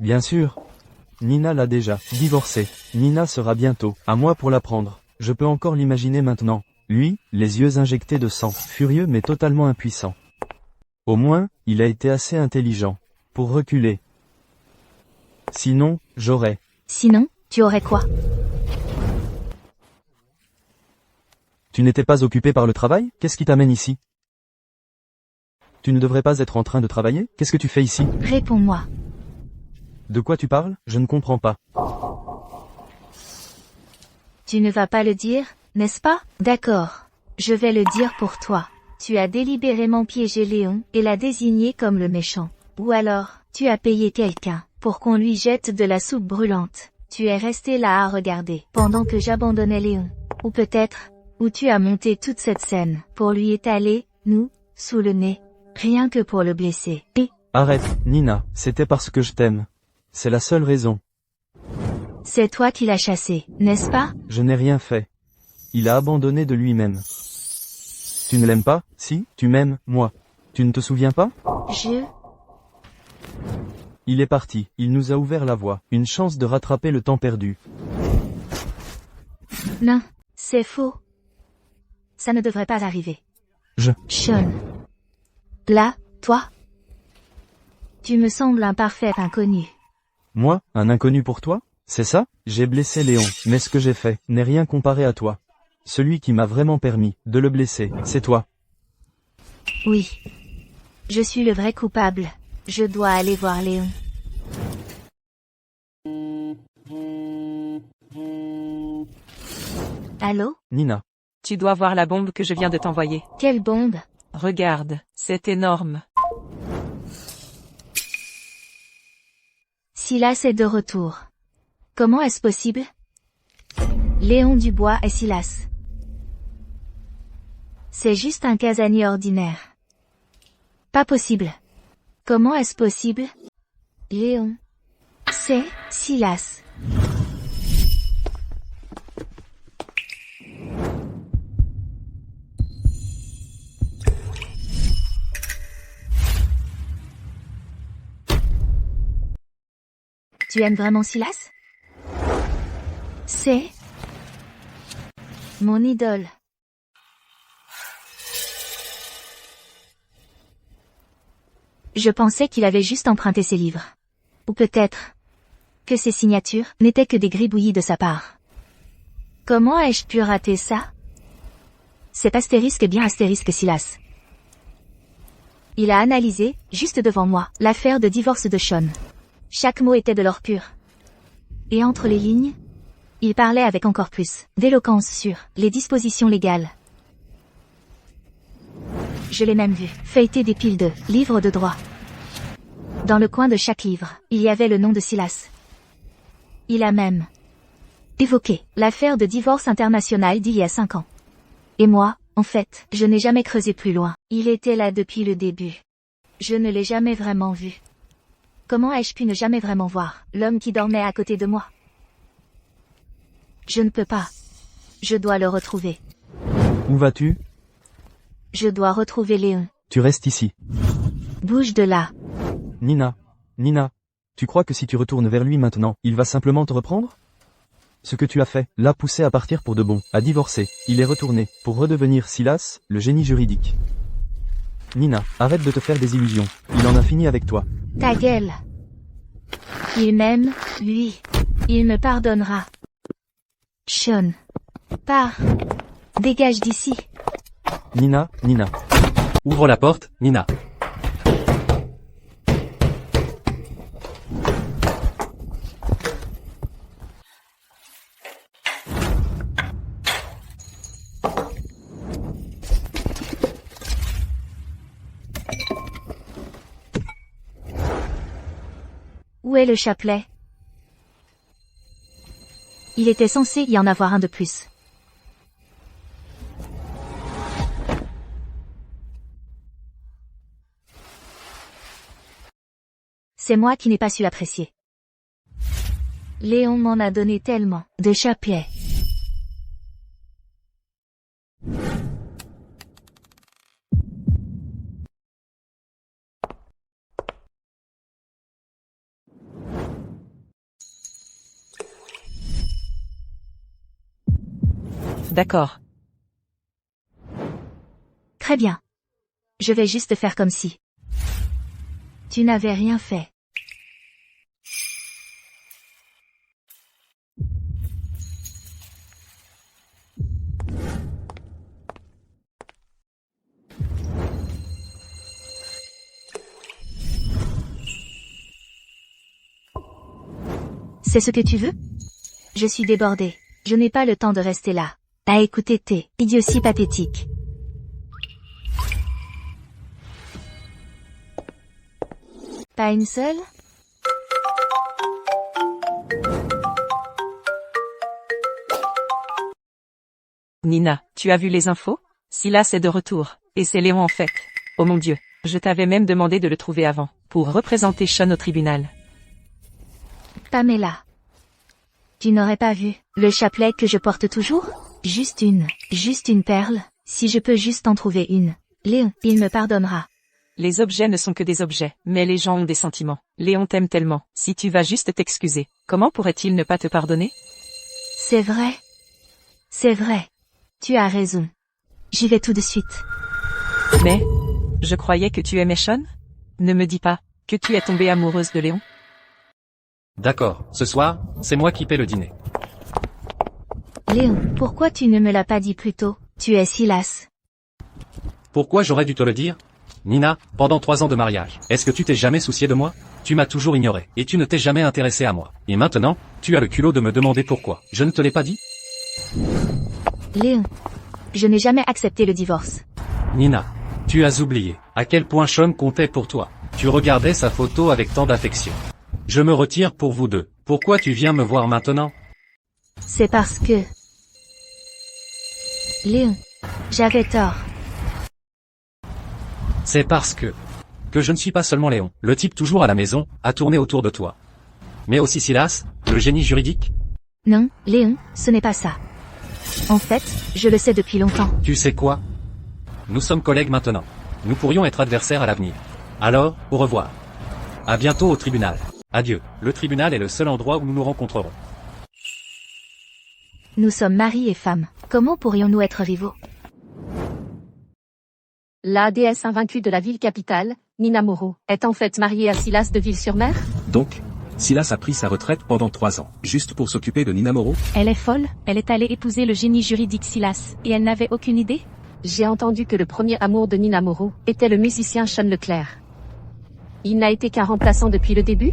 Bien sûr. Nina l'a déjà divorcé. Nina sera bientôt à moi pour la prendre. Je peux encore l'imaginer maintenant. Lui, les yeux injectés de sang, furieux mais totalement impuissant. Au moins, il a été assez intelligent pour reculer. Sinon, j'aurais... Sinon, tu aurais quoi? Tu n'étais pas occupé par le travail? Qu'est-ce qui t'amène ici? Tu ne devrais pas être en train de travailler? Qu'est-ce que tu fais ici? Réponds-moi. De quoi tu parles? Je ne comprends pas. Tu ne vas pas le dire, n'est-ce pas? D'accord. Je vais le dire pour toi. Tu as délibérément piégé Léon et l'as désigné comme le méchant. Ou alors, tu as payé quelqu'un pour qu'on lui jette de la soupe brûlante. Tu es resté là à regarder pendant que j'abandonnais Léon. Ou peut-être, où tu as monté toute cette scène pour lui étaler, nous, sous le nez, rien que pour le blesser. Et Arrête, Nina, c'était parce que je t'aime. C'est la seule raison. c'est toi qui l'as chassé, n'est-ce pas? Je n'ai rien fait. Il a abandonné de lui-même. Tu ne l'aimes pas? Si, tu m'aimes, moi. Tu ne te souviens pas? Il est parti, il nous a ouvert la voie, une chance de rattraper le temps perdu. Non, c'est faux. Ça ne devrait pas arriver. Sean. Là, toi? Tu me sembles un parfait inconnu. Moi, un inconnu pour toi? C'est ça? J'ai blessé Léon, mais ce que j'ai fait n'est rien comparé à toi. Celui qui m'a vraiment permis de le blesser, c'est toi. Oui. Je suis le vrai coupable. Je dois aller voir Léon. Allô? Nina. Tu dois voir la bombe que je viens de t'envoyer. Quelle bombe? Regarde, c'est énorme. Silas est de retour. Comment est-ce possible? Léon Dubois et Silas. C'est juste un casanier ordinaire. Pas possible. Comment est-ce possible? Léon. C'est Silas. Tu aimes vraiment Silas? C'est mon idole. Je pensais qu'il avait juste emprunté ses livres. Ou peut-être que ces signatures n'étaient que des gribouillis de sa part. Comment ai-je pu rater ça? C'est astérisque bien astérisque Silas. Il a analysé, juste devant moi, l'affaire de divorce de Sean. Chaque mot était de l'or pur. Et entre les lignes, il parlait avec encore plus d'éloquence sur les dispositions légales. Je l'ai même vu feuilleter des piles de livres de droit. Dans le coin de chaque livre, il y avait le nom de Silas. Il a même évoqué l'affaire de divorce international d'il y a 5 ans. Et moi, en fait, je n'ai jamais creusé plus loin. Il était là depuis le début. Je ne l'ai jamais vraiment vu. Comment ai-je pu ne jamais vraiment voir l'homme qui dormait à côté de moi? Je ne peux pas. Je dois le retrouver. Où vas-tu? Je dois retrouver Léon. Tu restes ici. Bouge de là. Nina, tu crois que si tu retournes vers lui maintenant, il va simplement te reprendre? Ce que tu as fait, l'a poussé à partir pour de bon, à divorcer. Il est retourné, pour redevenir Silas, le génie juridique. Nina, arrête de te faire des illusions. Il en a fini avec toi. Ta gueule. Il m'aime, lui. Il me pardonnera. Sean. Pars. Dégage d'ici. Nina. Ouvre la porte, Nina. Où est le chapelet? Il était censé y en avoir un de plus. C'est moi qui n'ai pas su apprécier. Léon m'en a donné tellement de chapelets. D'accord. Très bien. Je vais juste faire comme si tu n'avais rien fait. C'est ce que tu veux? Je suis débordée. Je n'ai pas le temps de rester là, à écouter tes idioties pathétiques. Pas une seule? Nina, tu as vu les infos? Silas est de retour. Et c'est Léon en fait. Oh mon Dieu, je t'avais même demandé de le trouver avant, pour représenter Sean au tribunal. Pamela. Tu n'aurais pas vu le chapelet que je porte toujours? Juste une perle, si je peux juste en trouver une. Léon, il me pardonnera. Les objets ne sont que des objets, mais les gens ont des sentiments. Léon t'aime tellement. Si tu vas juste t'excuser, comment pourrait-il ne pas te pardonner? C'est vrai. C'est vrai. Tu as raison. J'y vais tout de suite. Mais, je croyais que tu aimais Sean? Ne me dis pas que tu es tombée amoureuse de Léon? D'accord, ce soir, c'est moi qui paie le dîner. Léon, pourquoi tu ne me l'as pas dit plus tôt? Tu es Silas. Pourquoi j'aurais dû te le dire? Nina, pendant 3 ans de mariage, est-ce que tu t'es jamais soucié de moi? Tu m'as toujours ignoré, et tu ne t'es jamais intéressé à moi. Et maintenant, tu as le culot de me demander pourquoi. Je ne te l'ai pas dit? Léon, je n'ai jamais accepté le divorce. Nina, tu as oublié à quel point Sean comptait pour toi. Tu regardais sa photo avec tant d'affection. Je me retire pour vous deux. Pourquoi tu viens me voir maintenant? C'est parce que... Léon, j'avais tort. C'est parce que je ne suis pas seulement Léon, le type toujours à la maison, à tourner autour de toi. Mais aussi Silas, le génie juridique? Non, Léon, ce n'est pas ça. En fait, je le sais depuis longtemps. Tu sais quoi? Nous sommes collègues maintenant. Nous pourrions être adversaires à l'avenir. Alors, au revoir. À bientôt au tribunal. Adieu. Le tribunal est le seul endroit où nous nous rencontrerons. Nous sommes mari et femme. Comment pourrions-nous être rivaux? La déesse invaincue de la ville capitale, Nina Moreau, est en fait mariée à Silas de Ville-sur-Mer? Donc, Silas a pris sa retraite pendant 3 ans, juste pour s'occuper de Nina Moreau? Elle est folle, elle est allée épouser le génie juridique Silas, et elle n'avait aucune idée? J'ai entendu que le premier amour de Nina Moreau était le musicien Sean Leclerc. Il n'a été qu'un remplaçant depuis le début?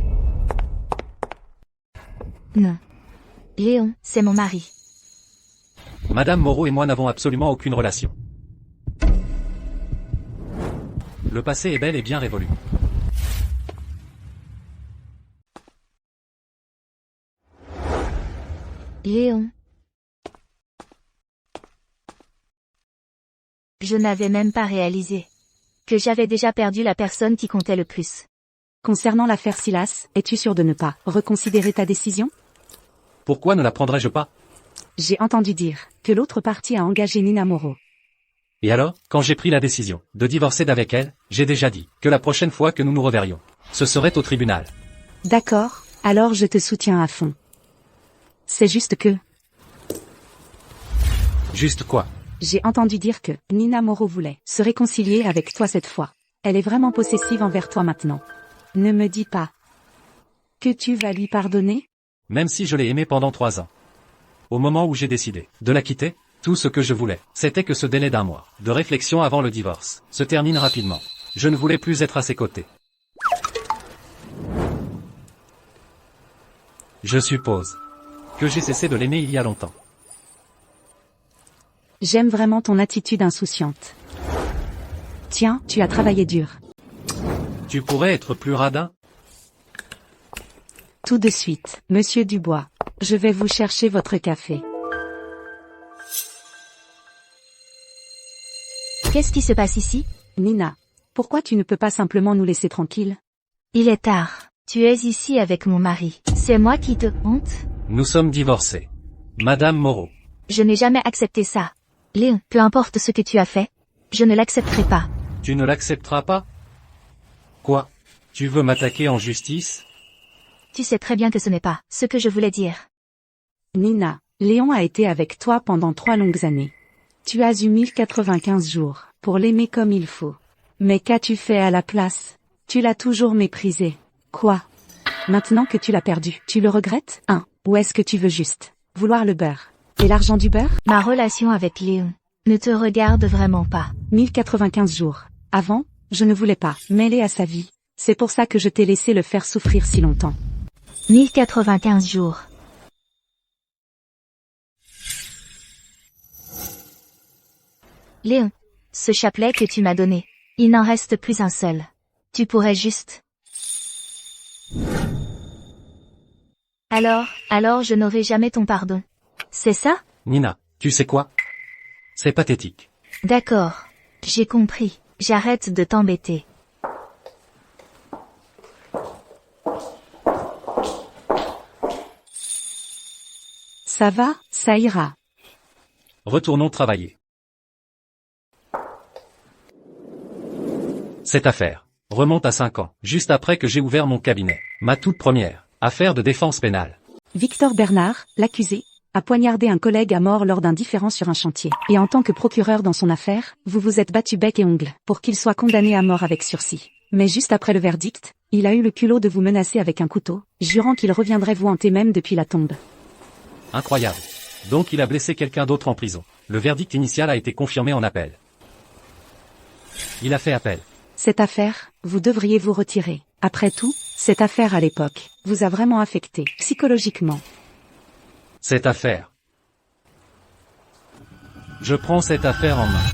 Non. Léon, c'est mon mari. Madame Moreau et moi n'avons absolument aucune relation. Le passé est bel et bien révolu. Léon. Je n'avais même pas réalisé que j'avais déjà perdu la personne qui comptait le plus. Concernant l'affaire Silas, es-tu sûr de ne pas reconsidérer ta décision? Pourquoi ne la prendrais-je pas? J'ai entendu dire que l'autre partie a engagé Nina Moreau. Et alors, quand j'ai pris la décision de divorcer d'avec elle, j'ai déjà dit que la prochaine fois que nous nous reverrions, ce serait au tribunal. D'accord, alors je te soutiens à fond. C'est juste que... Juste quoi? J'ai entendu dire que Nina Moreau voulait se réconcilier avec toi cette fois. Elle est vraiment possessive envers toi maintenant. Ne me dis pas que tu vas lui pardonner? Même si je l'ai aimée pendant 3 ans. Au moment où j'ai décidé de la quitter, tout ce que je voulais, c'était que ce délai d'1 mois de réflexion avant le divorce se termine rapidement. Je ne voulais plus être à ses côtés. Je suppose que j'ai cessé de l'aimer il y a longtemps. J'aime vraiment ton attitude insouciante. Tiens, tu as travaillé dur. Tu pourrais être plus radin? Tout de suite, Monsieur Dubois. Je vais vous chercher votre café. Qu'est-ce qui se passe ici? Nina, pourquoi tu ne peux pas simplement nous laisser tranquilles? Il est tard. Tu es ici avec mon mari. C'est moi qui te honte? Nous sommes divorcés. Madame Moreau. Je n'ai jamais accepté ça. Léon, peu importe ce que tu as fait, je ne l'accepterai pas. Tu ne l'accepteras pas? Quoi? Tu veux m'attaquer en justice? Tu sais très bien que ce n'est pas ce que je voulais dire. Nina, Léon a été avec toi pendant 3 longues années. Tu as eu 1095 jours pour l'aimer comme il faut. Mais qu'as-tu fait à la place? Tu l'as toujours méprisé. Quoi? Maintenant que tu l'as perdu, tu le regrettes? Ou est-ce que tu veux juste vouloir le beurre? Et l'argent du beurre? Ma relation avec Léon ne te regarde vraiment pas. 1095 jours. Avant, je ne voulais pas mêler à sa vie. C'est pour ça que je t'ai laissé le faire souffrir si longtemps. 1095 jours. Léon, ce chapelet que tu m'as donné, il n'en reste plus un seul. Tu pourrais juste... Alors je n'aurai jamais ton pardon. C'est ça? Nina, tu sais quoi? C'est pathétique. D'accord. J'ai compris. J'arrête de t'embêter. Ça va, ça ira. Retournons travailler. Cette affaire remonte à 5 ans, juste après que j'ai ouvert mon cabinet. Ma toute première affaire de défense pénale. Victor Bernard, l'accusé, a poignardé un collègue à mort lors d'un différend sur un chantier. Et en tant que procureur dans son affaire, vous vous êtes battu bec et ongle pour qu'il soit condamné à mort avec sursis. Mais juste après le verdict, il a eu le culot de vous menacer avec un couteau, jurant qu'il reviendrait vous hanter même depuis la tombe. Incroyable. Donc il a blessé quelqu'un d'autre en prison. Le verdict initial a été confirmé en appel. Il a fait appel. Cette affaire, vous devriez vous retirer. Après tout, cette affaire à l'époque vous a vraiment affecté psychologiquement. Cette affaire. Je prends cette affaire en main.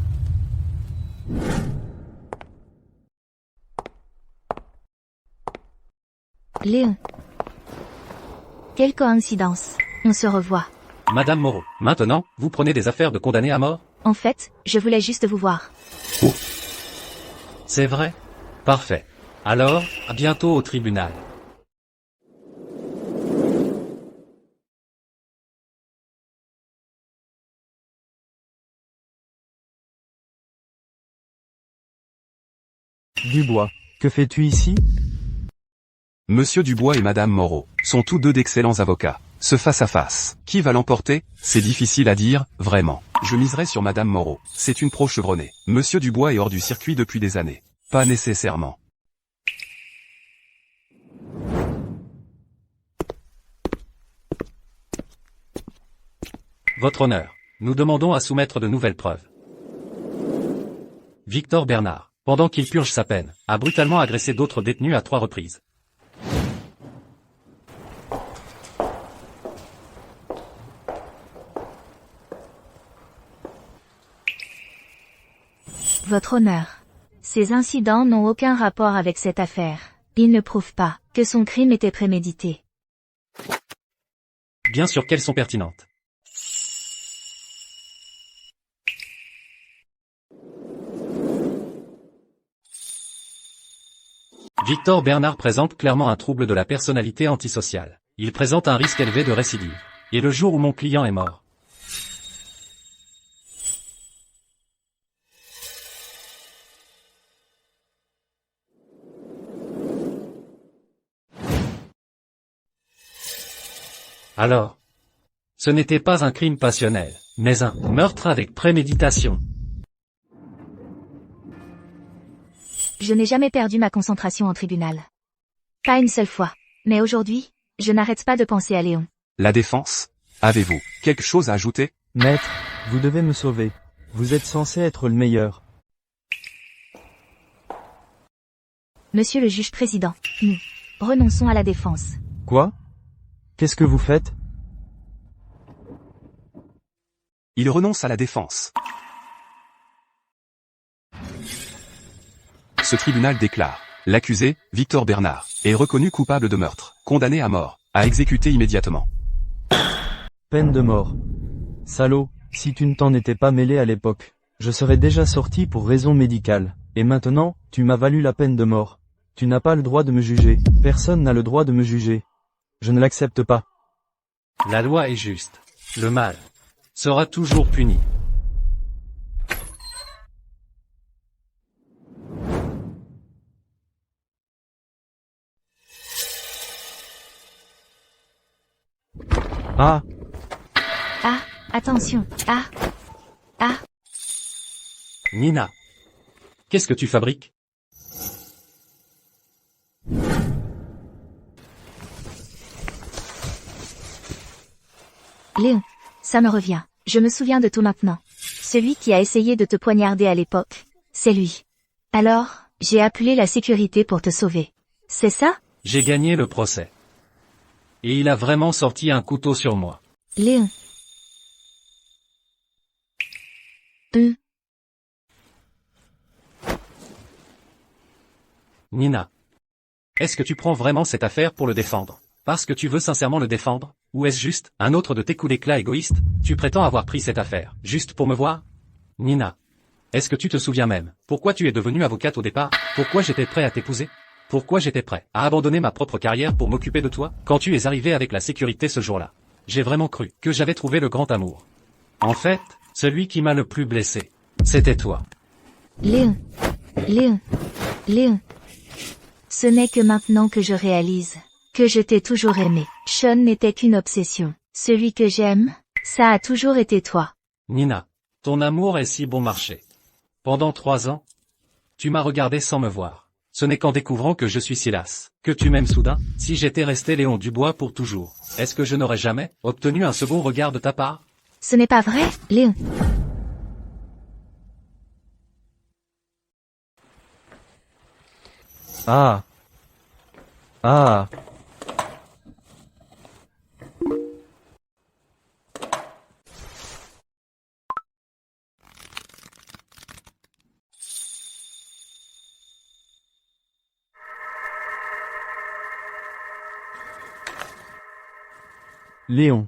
Léon. Quelle coïncidence. On se revoit. Madame Moreau, maintenant, vous prenez des affaires de condamnés à mort? En fait, je voulais juste vous voir. Oh. C'est vrai? Parfait. Alors, à bientôt au tribunal. Dubois, que fais-tu ici? Monsieur Dubois et Madame Moreau sont tous deux d'excellents avocats. Ce face-à-face, qui va l'emporter? C'est difficile à dire, vraiment. Je miserai sur Madame Moreau. C'est une pro chevronnée. Monsieur Dubois est hors du circuit depuis des années. Pas nécessairement. Votre honneur, nous demandons à soumettre de nouvelles preuves. Victor Bernard, pendant qu'il purge sa peine, a brutalement agressé d'autres détenus à 3 reprises. Votre honneur. Ces incidents n'ont aucun rapport avec cette affaire. Ils ne prouvent pas que son crime était prémédité. Bien sûr qu'elles sont pertinentes. Victor Bernard présente clairement un trouble de la personnalité antisociale. Il présente un risque élevé de récidive. Et le jour où mon client est mort. Alors, ce n'était pas un crime passionnel, mais un meurtre avec préméditation. Je n'ai jamais perdu ma concentration au tribunal. Pas une seule fois. Mais aujourd'hui, je n'arrête pas de penser à Léon. La défense? Avez-vous quelque chose à ajouter? Maître, vous devez me sauver. Vous êtes censé être le meilleur. Monsieur le juge président, nous renonçons à la défense. Quoi? Qu'est-ce que vous faites? Il renonce à la défense. Ce tribunal déclare: l'accusé, Victor Bernard, est reconnu coupable de meurtre, condamné à mort, à exécuter immédiatement. Peine de mort. Salaud, si tu ne t'en étais pas mêlé à l'époque, je serais déjà sorti pour raison médicale. Et maintenant, tu m'as valu la peine de mort. Tu n'as pas le droit de me juger. Personne n'a le droit de me juger. Je ne l'accepte pas. La loi est juste. Le mal sera toujours puni. Ah! Ah, attention. Ah. Ah. Nina. Qu'est-ce que tu fabriques? Léon. Ça me revient. Je me souviens de tout maintenant. Celui qui a essayé de te poignarder à l'époque. C'est lui. Alors, j'ai appelé la sécurité pour te sauver. C'est ça? J'ai gagné le procès. Et il a vraiment sorti un couteau sur moi. Léon. Nina. Est-ce que tu prends vraiment cette affaire pour le défendre? Parce que tu veux sincèrement le défendre? Ou est-ce juste un autre de tes coups d'éclat égoïstes? Tu prétends avoir pris cette affaire, juste pour me voir? Nina. Est-ce que tu te souviens même pourquoi tu es devenue avocate au départ? Pourquoi j'étais prêt à t'épouser? Pourquoi j'étais prêt à abandonner ma propre carrière pour m'occuper de toi? Quand tu es arrivé avec la sécurité ce jour-là, j'ai vraiment cru que j'avais trouvé le grand amour. En fait, celui qui m'a le plus blessé, c'était toi. Léon. Léon. Léon. Ce n'est que maintenant que je réalise que je t'ai toujours aimé. Sean n'était qu'une obsession. Celui que j'aime, ça a toujours été toi. Nina, ton amour est si bon marché. Pendant 3 ans, tu m'as regardé sans me voir. Ce n'est qu'en découvrant que je suis si lasse, que tu m'aimes soudain. Si j'étais resté Léon Dubois pour toujours, est-ce que je n'aurais jamais obtenu un second regard de ta part? Ce n'est pas vrai, Léon. Ah! Ah! Léon.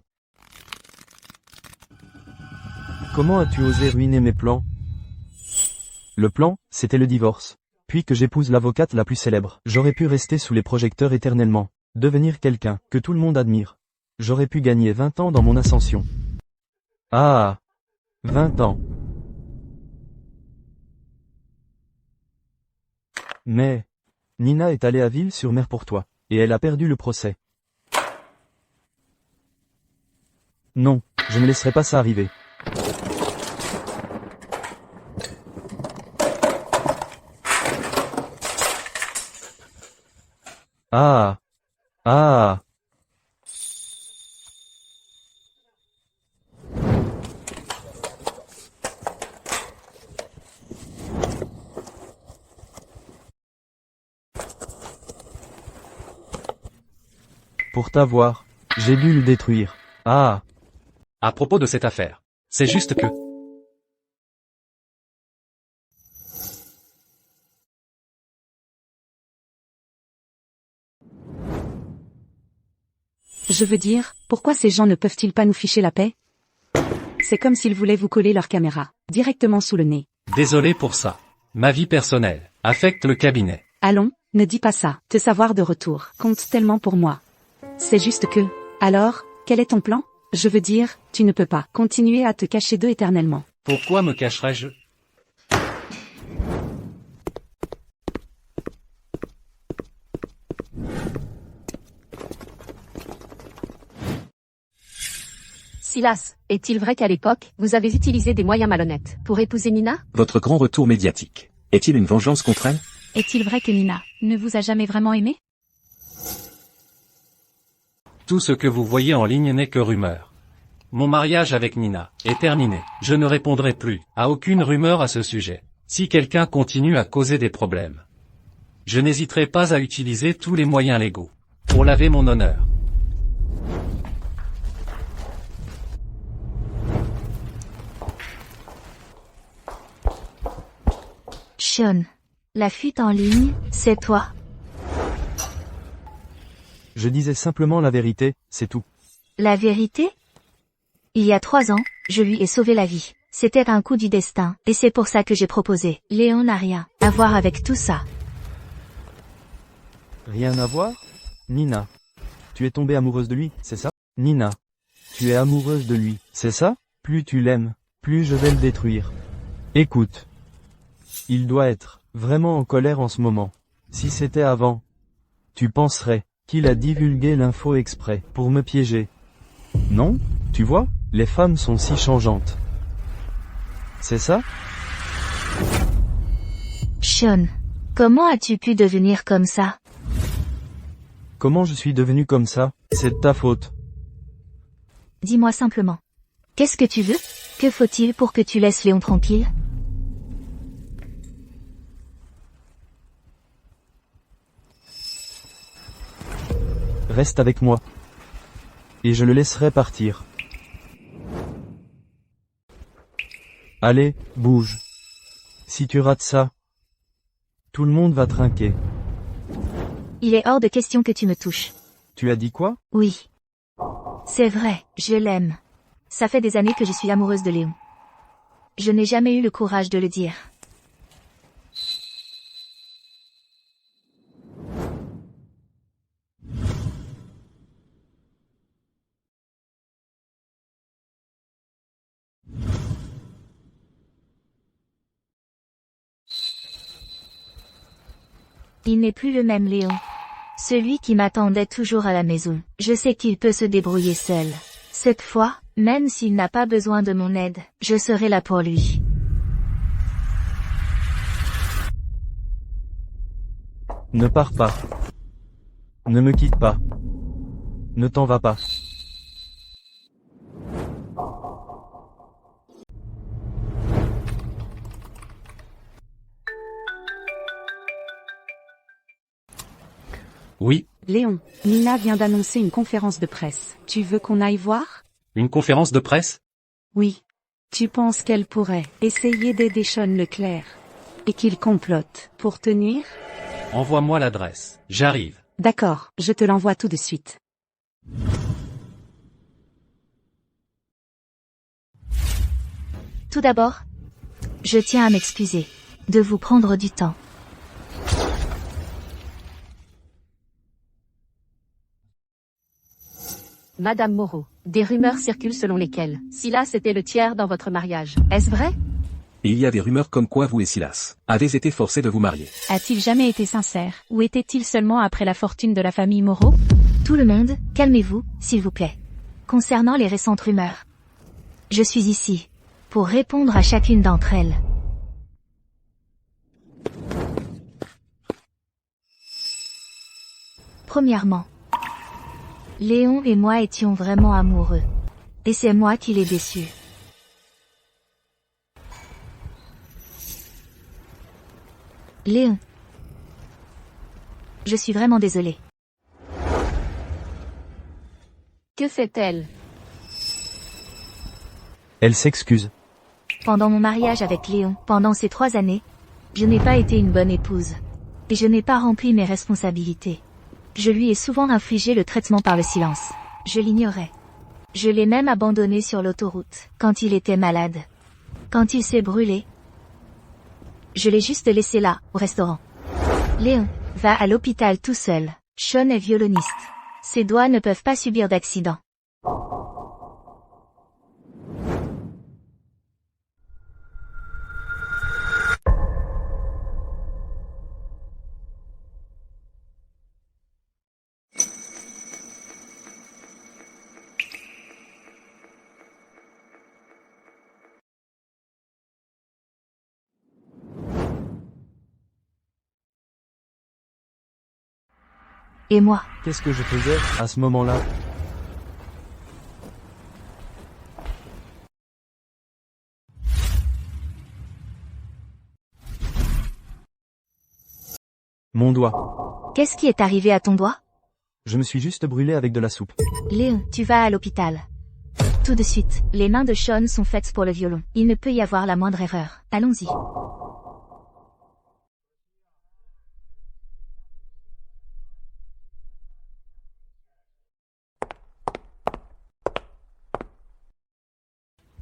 Comment as-tu osé ruiner mes plans? Le plan, c'était le divorce. Puis que j'épouse l'avocate la plus célèbre. J'aurais pu rester sous les projecteurs éternellement. Devenir quelqu'un que tout le monde admire. J'aurais pu gagner 20 ans dans mon ascension. Ah! 20 ans. Mais, Nina est allée à Ville-sur-Mer pour toi, et elle a perdu le procès. Non, je ne laisserai pas ça arriver. Ah! Ah! Pour t'avoir, j'ai dû le détruire. Ah, À propos de cette affaire. C'est juste que... Je veux dire, pourquoi ces gens ne peuvent-ils pas nous ficher la paix? C'est comme s'ils voulaient vous coller leur caméra, directement sous le nez. Désolé pour ça. Ma vie personnelle affecte le cabinet. Allons, ne dis pas ça. Te savoir de retour compte tellement pour moi. C'est juste que... Alors, quel est ton plan? Je veux dire, tu ne peux pas continuer à te cacher d'eux éternellement. Pourquoi me cacherais-je? Silas, est-il vrai qu'à l'époque, vous avez utilisé des moyens malhonnêtes pour épouser Nina? Votre grand retour médiatique. Est-il une vengeance contre elle? Est-il vrai que Nina ne vous a jamais vraiment aimé? Tout ce que vous voyez en ligne n'est que rumeur. Mon mariage avec Nina est terminé. Je ne répondrai plus à aucune rumeur à ce sujet. Si quelqu'un continue à causer des problèmes, je n'hésiterai pas à utiliser tous les moyens légaux pour laver mon honneur. Sean, la fuite en ligne, c'est toi. je disais simplement la vérité, c'est tout. La vérité? Il y a 3 ans, je lui ai sauvé la vie. C'était un coup du destin, et c'est pour ça que j'ai proposé. Léon n'a rien à voir avec tout ça. Rien à voir? Nina. Tu es tombée amoureuse de lui, c'est ça? Nina. Tu es amoureuse de lui, c'est ça? Plus tu l'aimes, plus je vais le détruire. Écoute. Il doit être vraiment en colère en ce moment. Si c'était avant, tu penserais qu'il a divulgué l'info exprès pour me piéger. Non? Tu vois, les femmes sont si changeantes. C'est ça? Sean, comment as-tu pu devenir comme ça? Comment je suis devenu comme ça? C'est de ta faute. Dis-moi simplement. Qu'est-ce que tu veux? Que faut-il pour que tu laisses Léon tranquille? Reste avec moi. Et je le laisserai partir. Allez, bouge. Si tu rates ça, tout le monde va trinquer. Il est hors de question que tu me touches. Tu as dit quoi? Oui. C'est vrai, je l'aime. Ça fait des années que je suis amoureuse de Léon. Je n'ai jamais eu le courage de le dire. Il n'est plus le même Léon. Celui qui m'attendait toujours à la maison. Je sais qu'il peut se débrouiller seul. Cette fois, même s'il n'a pas besoin de mon aide, je serai là pour lui. Ne pars pas. Ne me quitte pas. Ne t'en vas pas. Oui, Léon, Nina vient d'annoncer une conférence de presse. Tu veux qu'on aille voir? une conférence de presse? Oui. Tu penses qu'elle pourrait essayer d'aider Sean Leclerc? Et qu'il complote pour te nuire? Envoie-moi l'adresse. J'arrive. D'accord, je te l'envoie tout de suite. Tout d'abord, je tiens à m'excuser de vous prendre du temps. Madame Moreau, des rumeurs circulent selon lesquelles Silas était le tiers dans votre mariage. Est-ce vrai? Il y a des rumeurs comme quoi vous et Silas avez été forcés de vous marier. A-t-il jamais été sincère, ou était-il seulement après la fortune de la famille Moreau? Tout le monde, calmez-vous, s'il vous plaît. Concernant les récentes rumeurs, je suis ici pour répondre à chacune d'entre elles. Premièrement, Léon et moi étions vraiment amoureux. Et c'est moi qui l'ai déçu. Léon. Je suis vraiment désolée. Que fait-elle? Elle s'excuse. Pendant mon mariage avec Léon, pendant ces 3 années, je n'ai pas été une bonne épouse. Et je n'ai pas rempli mes responsabilités. Je lui ai souvent infligé le traitement par le silence. Je l'ignorais. Je l'ai même abandonné sur l'autoroute, quand il était malade. Quand il s'est brûlé, je l'ai juste laissé là, au restaurant. Léon va à l'hôpital tout seul. Sean est violoniste. Ses doigts ne peuvent pas subir d'accident. Et moi? Qu'est-ce que je faisais, à ce moment-là? Mon doigt. Qu'est-ce qui est arrivé à ton doigt? Je me suis juste brûlé avec de la soupe. Léon, tu vas à l'hôpital. Tout de suite. Les mains de Sean sont faites pour le violon. Il ne peut y avoir la moindre erreur. Allons-y.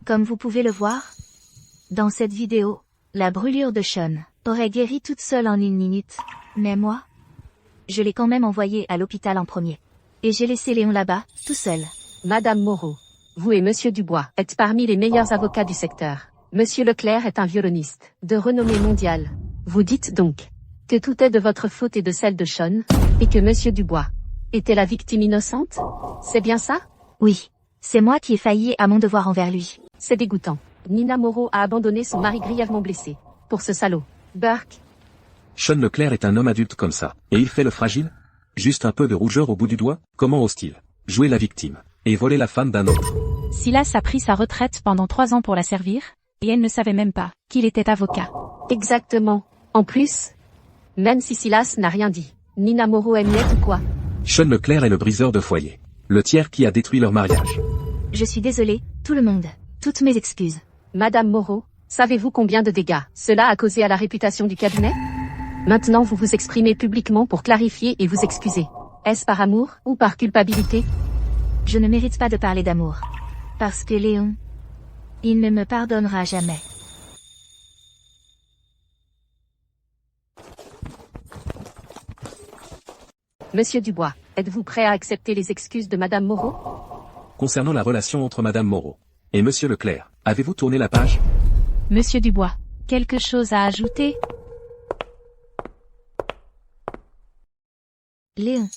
Comme vous pouvez le voir, dans cette vidéo, la brûlure de Sean aurait guéri toute seule en 1 minute. Mais moi, je l'ai quand même envoyé à l'hôpital en premier. Et j'ai laissé Léon là-bas, tout seul. Madame Moreau, vous et Monsieur Dubois êtes parmi les meilleurs avocats du secteur. Monsieur Leclerc est un violoniste, de renommée mondiale. Vous dites donc que tout est de votre faute et de celle de Sean, et que Monsieur Dubois était la victime innocente? C'est bien ça? Oui. C'est moi qui ai failli à mon devoir envers lui. C'est dégoûtant. Nina Moreau a abandonné son mari grièvement blessé. Pour ce salaud. Burke. Sean Leclerc est un homme adulte comme ça. Et il fait le fragile? Juste un peu de rougeur au bout du doigt? Comment ose-t-il jouer la victime et voler la femme d'un autre? Silas a pris sa retraite pendant 3 ans pour la servir, et elle ne savait même pas qu'il était avocat. Exactement. En plus, même si Silas n'a rien dit, Nina Moreau est muette ou quoi? Sean Leclerc est le briseur de foyer. Le tiers qui a détruit leur mariage. Je suis désolée, tout le monde. Toutes mes excuses. Madame Moreau, savez-vous combien de dégâts cela a causé à la réputation du cabinet? Maintenant vous vous exprimez publiquement pour clarifier et vous excuser. Est-ce par amour ou par culpabilité? Je ne mérite pas de parler d'amour. Parce que Léon, il ne me pardonnera jamais. Monsieur Dubois, êtes-vous prêt à accepter les excuses de Madame Moreau? Concernant la relation entre Madame Moreau et Monsieur Leclerc, avez-vous tourné la page? Monsieur Dubois, quelque chose à ajouter? Léon,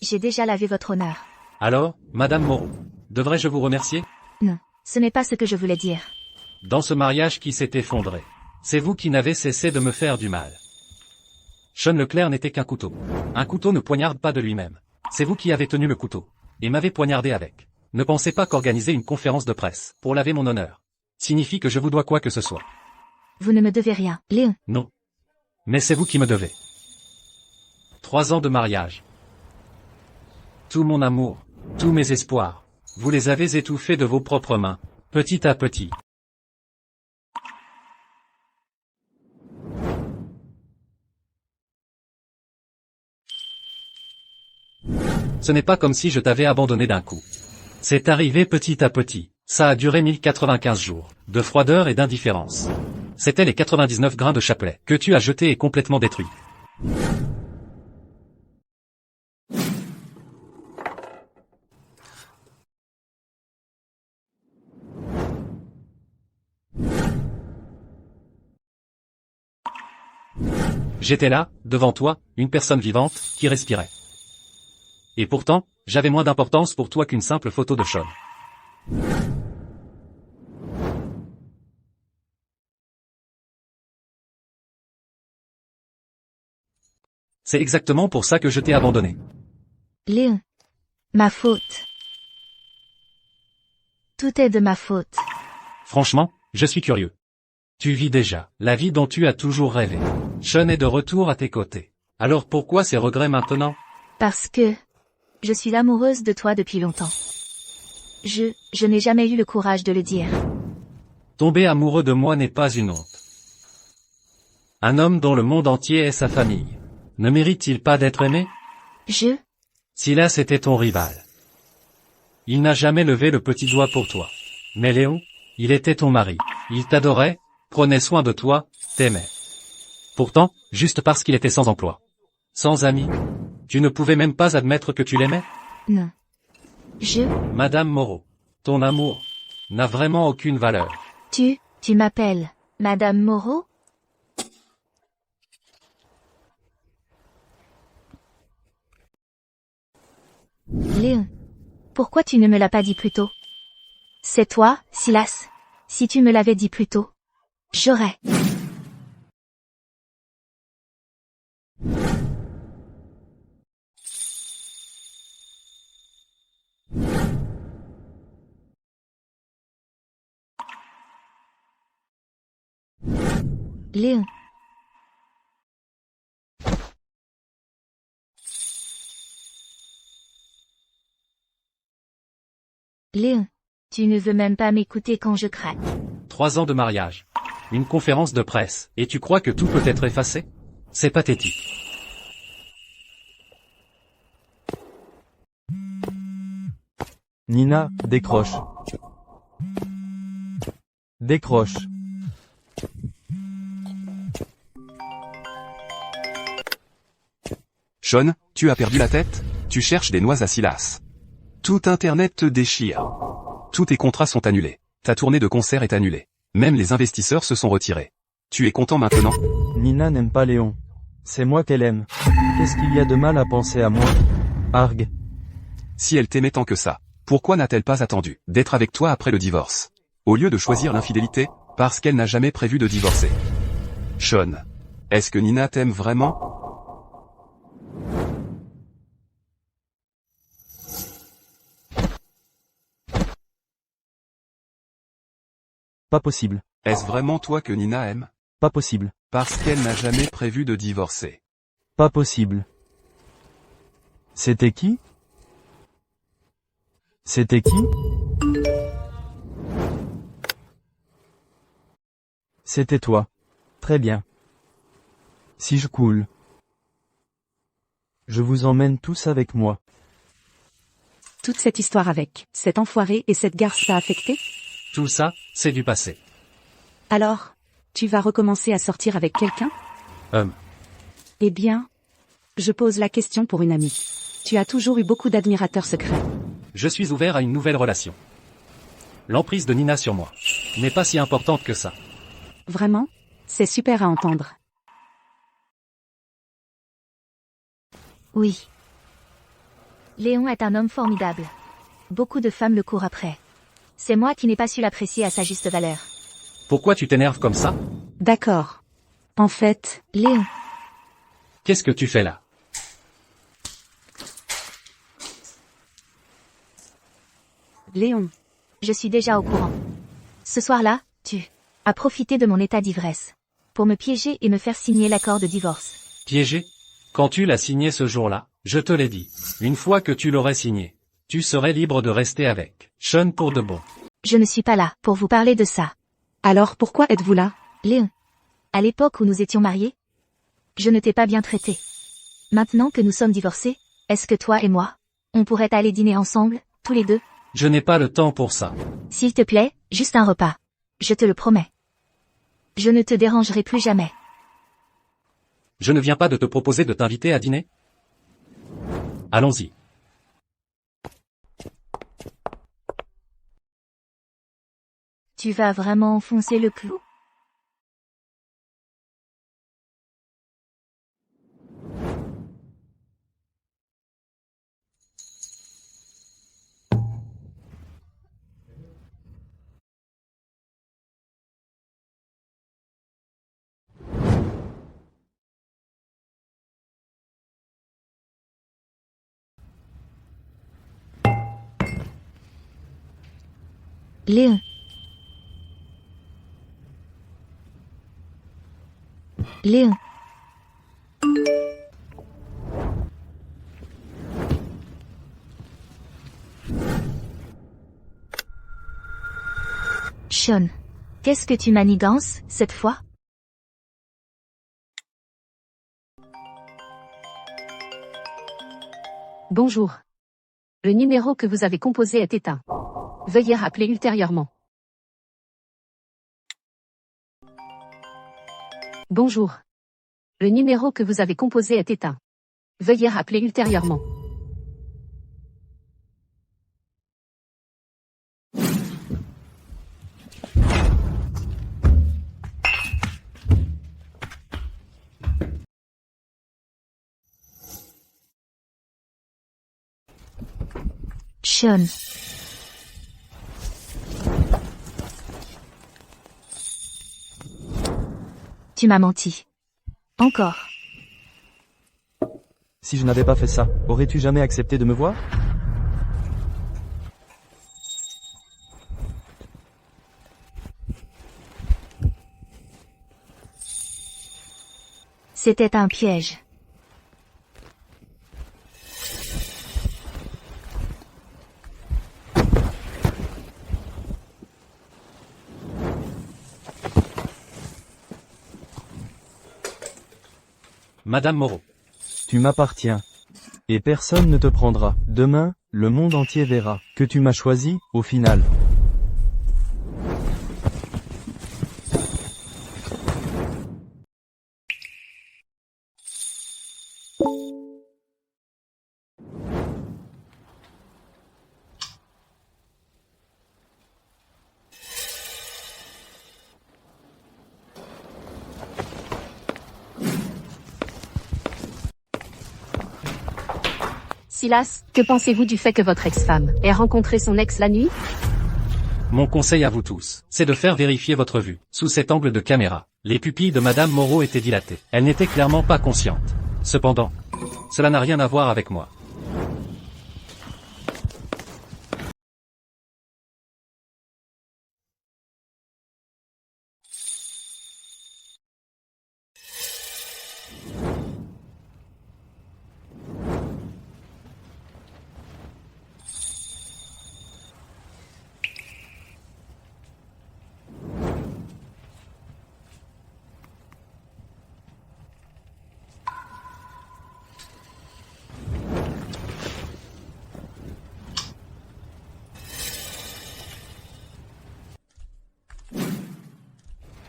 j'ai déjà lavé votre honneur. Alors, Madame Moreau, devrais-je vous remercier? Non, ce n'est pas ce que je voulais dire. Dans ce mariage qui s'est effondré, c'est vous qui n'avez cessé de me faire du mal. Sean Leclerc n'était qu'un couteau. Un couteau ne poignarde pas de lui-même. C'est vous qui avez tenu le couteau et m'avez poignardé avec. Ne pensez pas qu'organiser une conférence de presse pour laver mon honneur signifie que je vous dois quoi que ce soit. Vous ne me devez rien, Léon. Non. Mais c'est vous qui me devez. 3 ans de mariage. Tout mon amour, tous mes espoirs, vous les avez étouffés de vos propres mains, petit à petit. Ce n'est pas comme si je t'avais abandonné d'un coup. C'est arrivé petit à petit. Ça a duré 1095 jours, de froideur et d'indifférence. C'étaient les 99 grains de chapelet que tu as jetés et complètement détruits. J'étais là, devant toi, une personne vivante, qui respirait. Et pourtant, j'avais moins d'importance pour toi qu'une simple photo de Sean. C'est exactement pour ça que je t'ai abandonné. Léon. Ma faute. Tout est de ma faute. Franchement, je suis curieux. Tu vis déjà la vie dont tu as toujours rêvé. Sean est de retour à tes côtés. Alors pourquoi ces regrets maintenant? Parce que je suis amoureuse de toi depuis longtemps. Je n'ai jamais eu le courage de le dire. Tomber amoureux de moi n'est pas une honte. Un homme dont le monde entier est sa famille. Ne mérite-t-il pas d'être aimé? Silas était ton rival. Il n'a jamais levé le petit doigt pour toi. Mais Léon, il était ton mari. Il t'adorait, prenait soin de toi, t'aimait. Pourtant, juste parce qu'il était sans emploi, sans amis, tu ne pouvais même pas admettre que tu l'aimais? Non. Madame Moreau, ton amour n'a vraiment aucune valeur. Tu m'appelles Madame Moreau? Léon, pourquoi tu ne me l'as pas dit plus tôt? C'est toi, Silas. Si tu me l'avais dit plus tôt, j'aurais. Léon. Léon, tu ne veux même pas m'écouter quand je craque. 3 ans de mariage. Une conférence de presse. Et tu crois que tout peut être effacé? C'est pathétique. Nina, décroche. Décroche. Sean, tu as perdu la tête? Tu cherches des noix à Silas. Tout Internet te déchire. Tous tes contrats sont annulés. Ta tournée de concert est annulée. Même les investisseurs se sont retirés. Tu es content maintenant? Nina n'aime pas Léon. C'est moi qu'elle aime. Qu'est-ce qu'il y a de mal à penser à moi? Arg. Si elle t'aimait tant que ça, pourquoi n'a-t-elle pas attendu d'être avec toi après le divorce? Au lieu de choisir l'infidélité, parce qu'elle n'a jamais prévu de divorcer. Sean, est-ce que Nina t'aime vraiment? Pas possible. Est-ce vraiment toi que Nina aime? Pas possible. Parce qu'elle n'a jamais prévu de divorcer. Pas possible. C'était qui? C'était qui? C'était toi. Très bien. Si je coule, je vous emmène tous avec moi. Toute cette histoire avec cet enfoiré et cette garce t'a affecté? Tout ça, c'est du passé. Alors, tu vas recommencer à sortir avec quelqu'un? Eh bien, je pose la question pour une amie. Tu as toujours eu beaucoup d'admirateurs secrets. Je suis ouvert à une nouvelle relation. L'emprise de Nina sur moi n'est pas si importante que ça. Vraiment? C'est super à entendre. Oui. Léon est un homme formidable. Beaucoup de femmes le courent après. C'est moi qui n'ai pas su l'apprécier à sa juste valeur. Pourquoi tu t'énerves comme ça? D'accord. En fait, Léon. Qu'est-ce que tu fais là? Léon. Je suis déjà au courant. Ce soir-là, tu as profité de mon état d'ivresse pour me piéger et me faire signer l'accord de divorce. Piégé? Quand tu l'as signé ce jour-là, je te l'ai dit. Une fois que tu l'aurais signé, tu serais libre de rester avec Sean pour de bon. Je ne suis pas là pour vous parler de ça. Alors pourquoi êtes-vous là? Léon. À l'époque où nous étions mariés, je ne t'ai pas bien traité. Maintenant que nous sommes divorcés, est-ce que toi et moi, on pourrait aller dîner ensemble, tous les deux? Je n'ai pas le temps pour ça. S'il te plaît, juste un repas. Je te le promets. Je ne te dérangerai plus jamais. Je ne viens pas de te proposer de t'inviter à dîner? Allons-y. Tu vas vraiment enfoncer le clou? Léon. Léon. Sean. Qu'est-ce que tu manigances, cette fois? Bonjour. Le numéro que vous avez composé est éteint. Veuillez rappeler ultérieurement. Bonjour. Le numéro que vous avez composé est éteint. Veuillez rappeler ultérieurement. Sean. Tu m'as menti. Encore. Si je n'avais pas fait ça, aurais-tu jamais accepté de me voir? C'était un piège. Madame Moreau. Tu m'appartiens. Et personne ne te prendra. Demain, le monde entier verra que tu m'as choisi, au final. Silas, que pensez-vous du fait que votre ex-femme ait rencontré son ex la nuit? Mon conseil à vous tous, c'est de faire vérifier votre vue. Sous cet angle de caméra, les pupilles de Madame Moreau étaient dilatées. Elle n'était clairement pas consciente. Cependant, cela n'a rien à voir avec moi.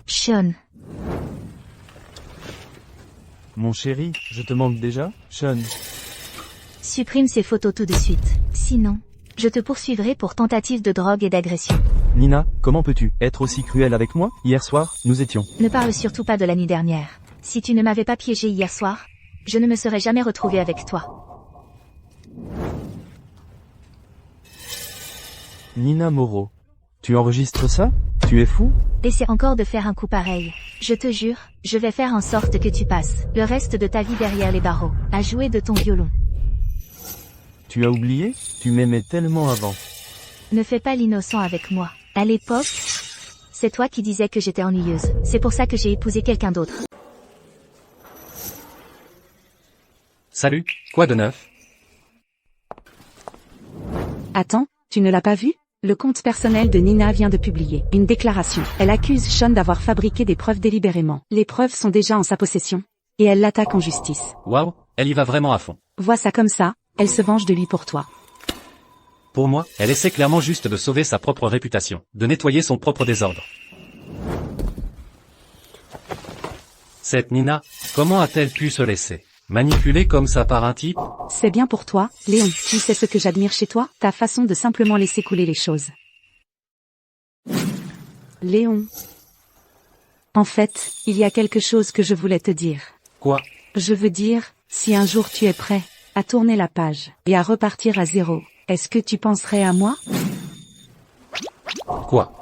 Sean. Mon chéri, je te manque déjà, Sean. Supprime ces photos tout de suite. Sinon, je te poursuivrai pour tentative de drogue et d'agression. Nina, comment peux-tu être aussi cruelle avec moi? Hier soir, nous étions. Ne parle surtout pas de la nuit dernière. Si tu ne m'avais pas piégé hier soir, je ne me serais jamais retrouvée avec toi. Nina Moreau. Tu enregistres ça? Tu es fou? Essaie encore de faire un coup pareil. Je te jure, je vais faire en sorte que tu passes le reste de ta vie derrière les barreaux, à jouer de ton violon. Tu as oublié? Tu m'aimais tellement avant. Ne fais pas l'innocent avec moi. À l'époque, c'est toi qui disais que j'étais ennuyeuse. C'est pour ça que j'ai épousé quelqu'un d'autre. Salut, quoi de neuf? Attends, tu ne l'as pas vu? Le compte personnel de Nina vient de publier une déclaration. Elle accuse Sean d'avoir fabriqué des preuves délibérément. Les preuves sont déjà en sa possession. Et elle l'attaque en justice. Waouh, elle y va vraiment à fond. Vois ça comme ça, elle se venge de lui pour toi. Pour moi, elle essaie clairement juste de sauver sa propre réputation, de nettoyer son propre désordre. Cette Nina, comment a-t-elle pu se laisser manipuler comme ça par un type? C'est bien pour toi, Léon. Tu sais ce que j'admire chez toi? Ta façon de simplement laisser couler les choses. Léon. En fait, il y a quelque chose que je voulais te dire. Quoi? Je veux dire, si un jour tu es prêt à tourner la page et à repartir à zéro, est-ce que tu penserais à moi? Quoi?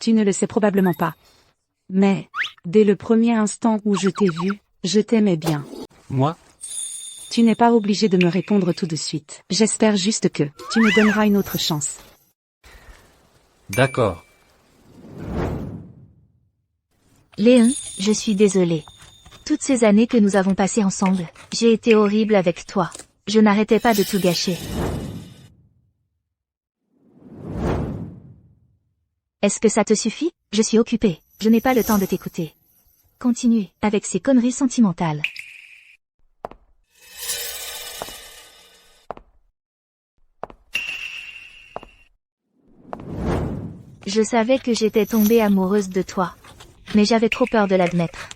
Tu ne le sais probablement pas. Mais, dès le premier instant où je t'ai vu, je t'aimais bien. Moi? Tu n'es pas obligé de me répondre tout de suite. J'espère juste que tu me donneras une autre chance. D'accord. Léon, je suis désolée. Toutes ces années que nous avons passées ensemble, j'ai été horrible avec toi. Je n'arrêtais pas de tout gâcher. Est-ce que ça te suffit? Je suis occupée. Je n'ai pas le temps de t'écouter. Continue, avec ces conneries sentimentales. Je savais que j'étais tombée amoureuse de toi. Mais j'avais trop peur de l'admettre.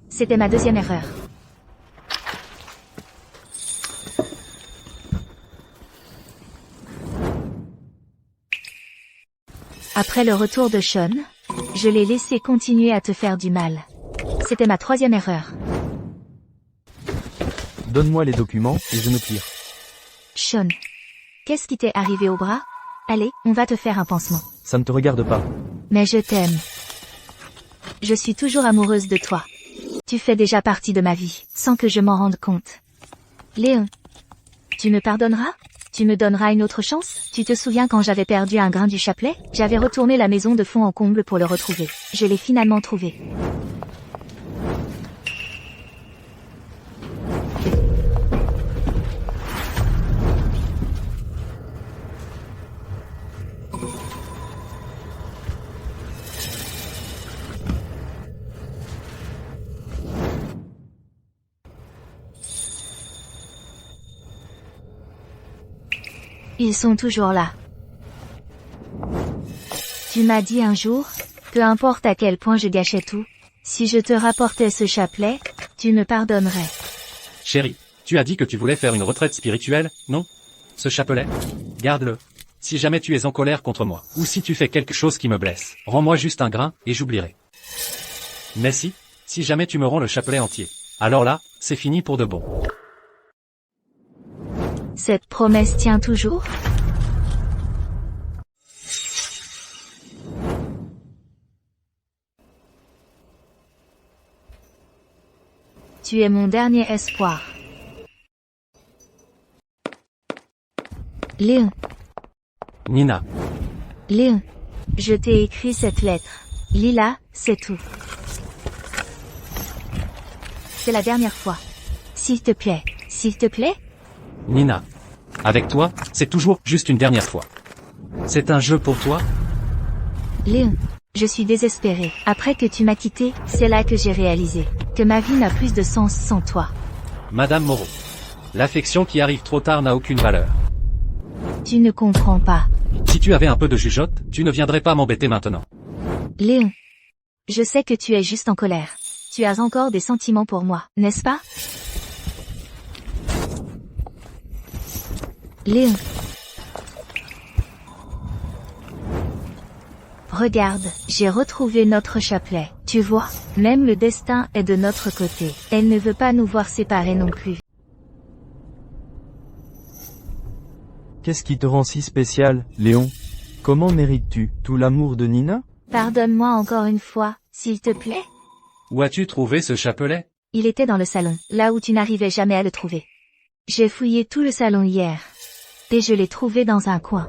C'était ma deuxième erreur. Après le retour de Sean, je l'ai laissé continuer à te faire du mal. C'était ma troisième erreur. Donne-moi les documents et je me tire. Sean, qu'est-ce qui t'est arrivé au bras? Allez, on va te faire un pansement. Ça ne te regarde pas. Mais je t'aime. Je suis toujours amoureuse de toi. Tu fais déjà partie de ma vie, sans que je m'en rende compte. Léon, tu me pardonneras? Tu me donneras une autre chance? Tu te souviens quand j'avais perdu un grain du chapelet? J'avais retourné la maison de fond en comble pour le retrouver. Je l'ai finalement trouvé. Ils sont toujours là. Tu m'as dit un jour, peu importe à quel point je gâchais tout, si je te rapportais ce chapelet, tu me pardonnerais. Chérie, tu as dit que tu voulais faire une retraite spirituelle, non? Ce chapelet? Garde-le. Si jamais tu es en colère contre moi, ou si tu fais quelque chose qui me blesse, rends-moi juste un grain, et j'oublierai. Mais si jamais tu me rends le chapelet entier, alors là, c'est fini pour de bon. Cette promesse tient toujours? Tu es mon dernier espoir. Léon. Nina. Léon. Je t'ai écrit cette lettre. Lila, c'est tout. C'est la dernière fois. S'il te plaît. S'il te plaît? Nina. Avec toi, c'est toujours juste une dernière fois. C'est un jeu pour toi? Léon, je suis désespérée. Après que tu m'as quitté, c'est là que j'ai réalisé que ma vie n'a plus de sens sans toi. Madame Moreau. L'affection qui arrive trop tard n'a aucune valeur. Tu ne comprends pas. Si tu avais un peu de jugeote, tu ne viendrais pas m'embêter maintenant. Léon, je sais que tu es juste en colère. Tu as encore des sentiments pour moi, n'est-ce pas? Léon. Regarde, j'ai retrouvé notre chapelet. Tu vois, même le destin est de notre côté. Elle ne veut pas nous voir séparés non plus. Qu'est-ce qui te rend si spécial, Léon? Comment mérites-tu tout l'amour de Nina? Pardonne-moi encore une fois, s'il te plaît. Où as-tu trouvé ce chapelet? Il était dans le salon, là où tu n'arrivais jamais à le trouver. J'ai fouillé tout le salon hier. Et je l'ai trouvé dans un coin.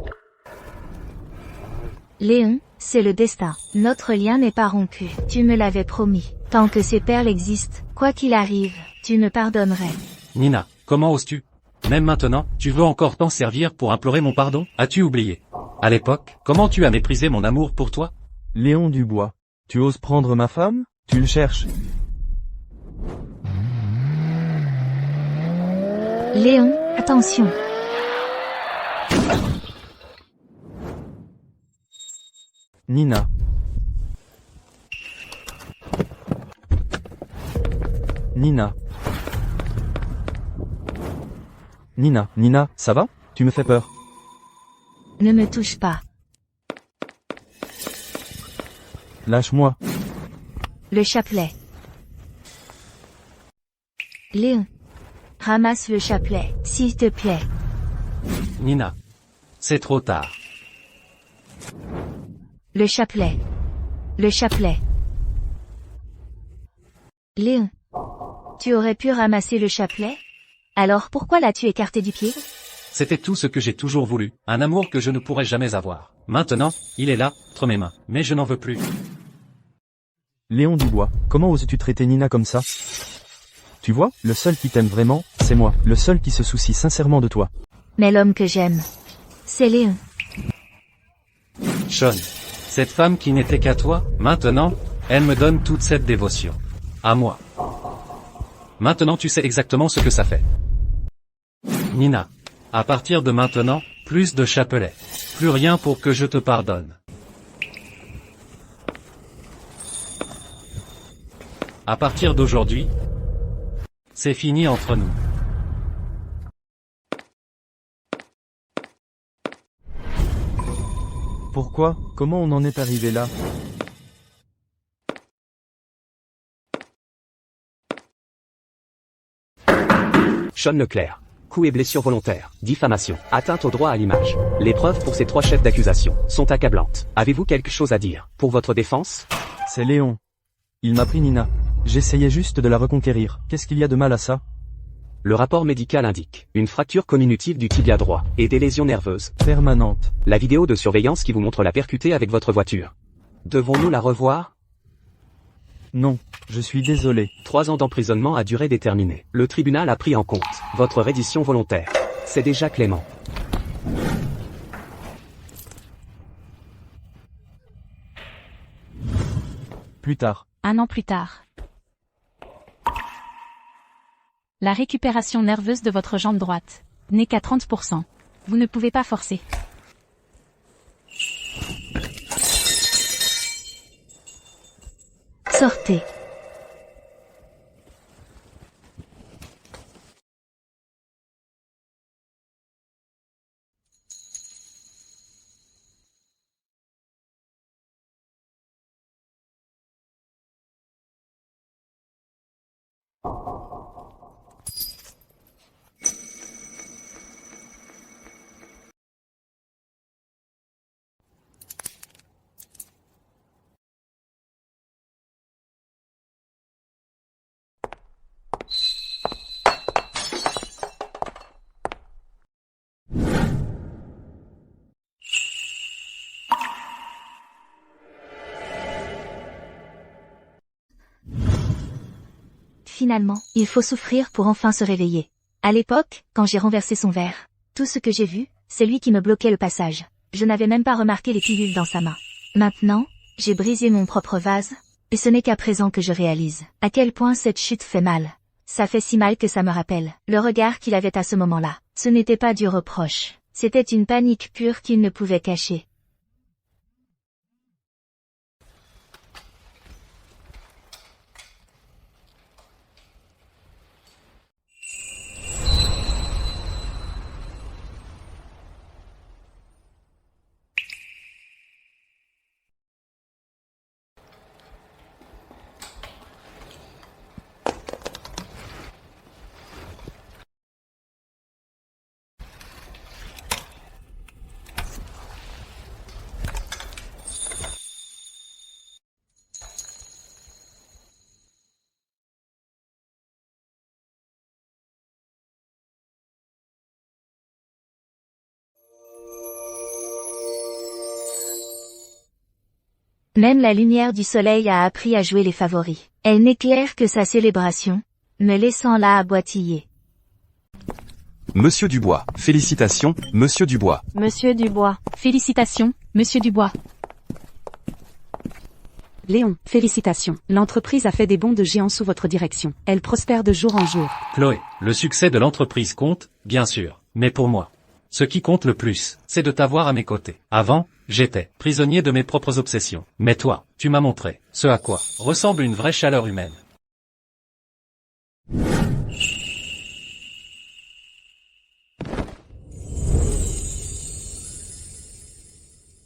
Léon, c'est le destin. Notre lien n'est pas rompu. Tu me l'avais promis. Tant que ces perles existent, quoi qu'il arrive, tu me pardonnerais. Nina, comment oses-tu? Même maintenant, tu veux encore t'en servir pour implorer mon pardon? As-tu oublié? À l'époque, comment tu as méprisé mon amour pour toi? Léon Dubois. Tu oses prendre ma femme? Tu le cherches. Léon, attention. Nina. Nina. Nina, ça va? Tu me fais peur. Ne me touche pas. Lâche-moi. Le chapelet. Léon. Ramasse le chapelet, s'il te plaît. Nina. C'est trop tard. Le chapelet. Le chapelet. Léon. Tu aurais pu ramasser le chapelet? Alors pourquoi l'as-tu écarté du pied? C'était tout ce que j'ai toujours voulu, un amour que je ne pourrais jamais avoir. Maintenant, il est là, entre mes mains, mais je n'en veux plus. Léon Dubois, comment oses-tu traiter Nina comme ça? Tu vois, le seul qui t'aime vraiment, c'est moi, le seul qui se soucie sincèrement de toi. Mais l'homme que j'aime, c'est Léon. Sean, Cette femme qui n'était qu'à toi, maintenant, elle me donne toute cette dévotion. À moi. Maintenant tu sais exactement ce que ça fait. Nina. À partir de maintenant, plus de chapelet. Plus rien pour que je te pardonne. À partir d'aujourd'hui, c'est fini entre nous. Pourquoi? Comment on en est arrivé là? Sean Leclerc. Coups et blessures volontaires, diffamation, atteinte au droit à l'image. Les preuves pour ces 3 chefs d'accusation sont accablantes. Avez-vous quelque chose à dire pour votre défense? C'est Léon. Il m'a pris Nina. J'essayais juste de la reconquérir. Qu'est-ce qu'il y a de mal à ça? Le rapport médical indique une fracture comminutive du tibia droit et des lésions nerveuses permanentes. La vidéo de surveillance qui vous montre la percuter avec votre voiture. Devons-nous la revoir? Non, je suis désolé. 3 ans d'emprisonnement à durée déterminée. Le tribunal a pris en compte votre reddition volontaire. C'est déjà clément. Plus tard. 1 an plus tard. La récupération nerveuse de votre jambe droite n'est qu'à 30%. Vous ne pouvez pas forcer. Sortez. Finalement, il faut souffrir pour enfin se réveiller. À l'époque, quand j'ai renversé son verre, tout ce que j'ai vu, c'est lui qui me bloquait le passage. Je n'avais même pas remarqué les pilules dans sa main. Maintenant, j'ai brisé mon propre vase, et ce n'est qu'à présent que je réalise à quel point cette chute fait mal. Ça fait si mal que ça me rappelle le regard qu'il avait à ce moment-là. Ce n'était pas du reproche, c'était une panique pure qu'il ne pouvait cacher. Même la lumière du soleil a appris à jouer les favoris. Elle n'éclaire que sa célébration, me laissant là à boitiller. Monsieur Dubois, félicitations, Monsieur Dubois. Monsieur Dubois. Félicitations, Monsieur Dubois. Léon, félicitations. L'entreprise a fait des bonds de géant sous votre direction. Elle prospère de jour en jour. Chloé, le succès de l'entreprise compte, bien sûr, mais pour moi, ce qui compte le plus, c'est de t'avoir à mes côtés. Avant, j'étais prisonnier de mes propres obsessions. Mais toi, tu m'as montré ce à quoi ressemble une vraie chaleur humaine.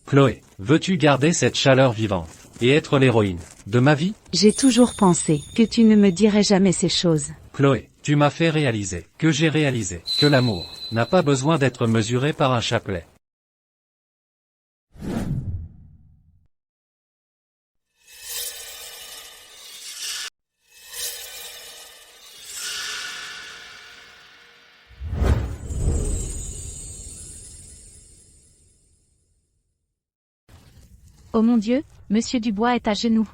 Chloé, veux-tu garder cette chaleur vivante et être l'héroïne de ma vie? J'ai toujours pensé que tu ne me dirais jamais ces choses. Chloé, tu m'as fait réaliser que j'ai réalisé que l'amour n'a pas besoin d'être mesuré par un chapelet. Oh mon Dieu, Monsieur Dubois est à genoux.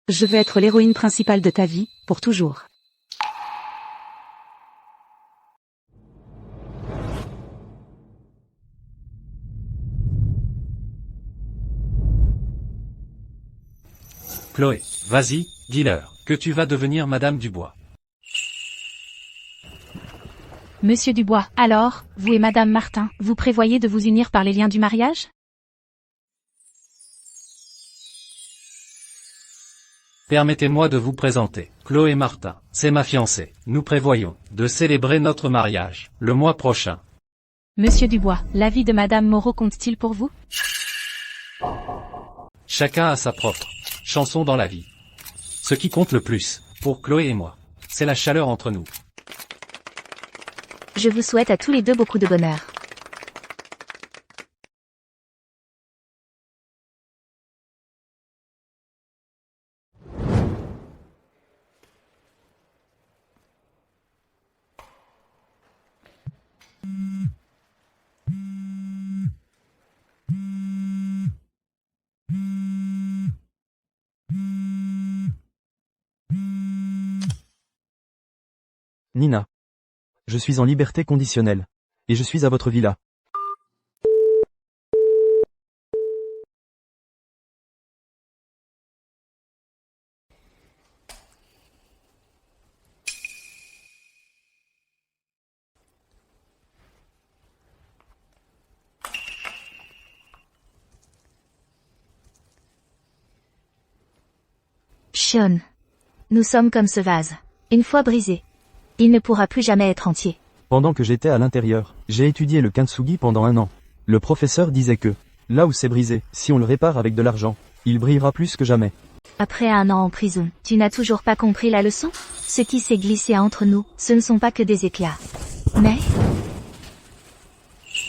Je veux être l'héroïne principale de ta vie, pour toujours. Chloé, vas-y, dis-leur que tu vas devenir Madame Dubois. Monsieur Dubois, alors, vous et Madame Martin, vous prévoyez de vous unir par les liens du mariage? Permettez-moi de vous présenter. Chloé Martin, c'est ma fiancée. Nous prévoyons de célébrer notre mariage le mois prochain. Monsieur Dubois, l'avis de Madame Moreau compte-t-il pour vous? Chacun a sa propre chanson dans la vie. Ce qui compte le plus, pour Chloé et moi, c'est la chaleur entre nous. Je vous souhaite à tous les deux beaucoup de bonheur. Nina. Je suis en liberté conditionnelle. Et je suis à votre villa. Sean. Nous sommes comme ce vase. Une fois brisé, il ne pourra plus jamais être entier. Pendant que j'étais à l'intérieur, j'ai étudié le kintsugi pendant 1 an. Le professeur disait que, là où c'est brisé, si on le répare avec de l'argent, il brillera plus que jamais. Après 1 an en prison, tu n'as toujours pas compris la leçon? Ce qui s'est glissé entre nous, ce ne sont pas que des éclats. Mais,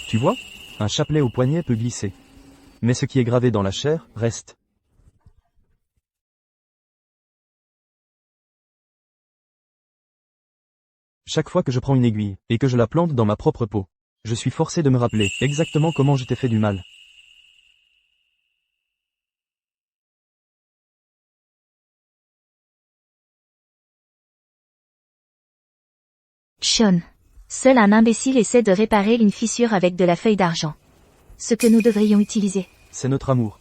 Tu vois? Un chapelet au poignet peut glisser. Mais ce qui est gravé dans la chair, reste. Chaque fois que je prends une aiguille, et que je la plante dans ma propre peau, je suis forcé de me rappeler exactement comment je t'ai fait du mal. Sean. Seul un imbécile essaie de réparer une fissure avec de la feuille d'argent. Ce que nous devrions utiliser. C'est notre amour.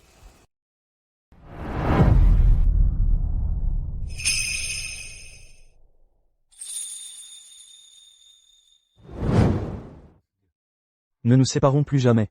Ne nous séparons plus jamais.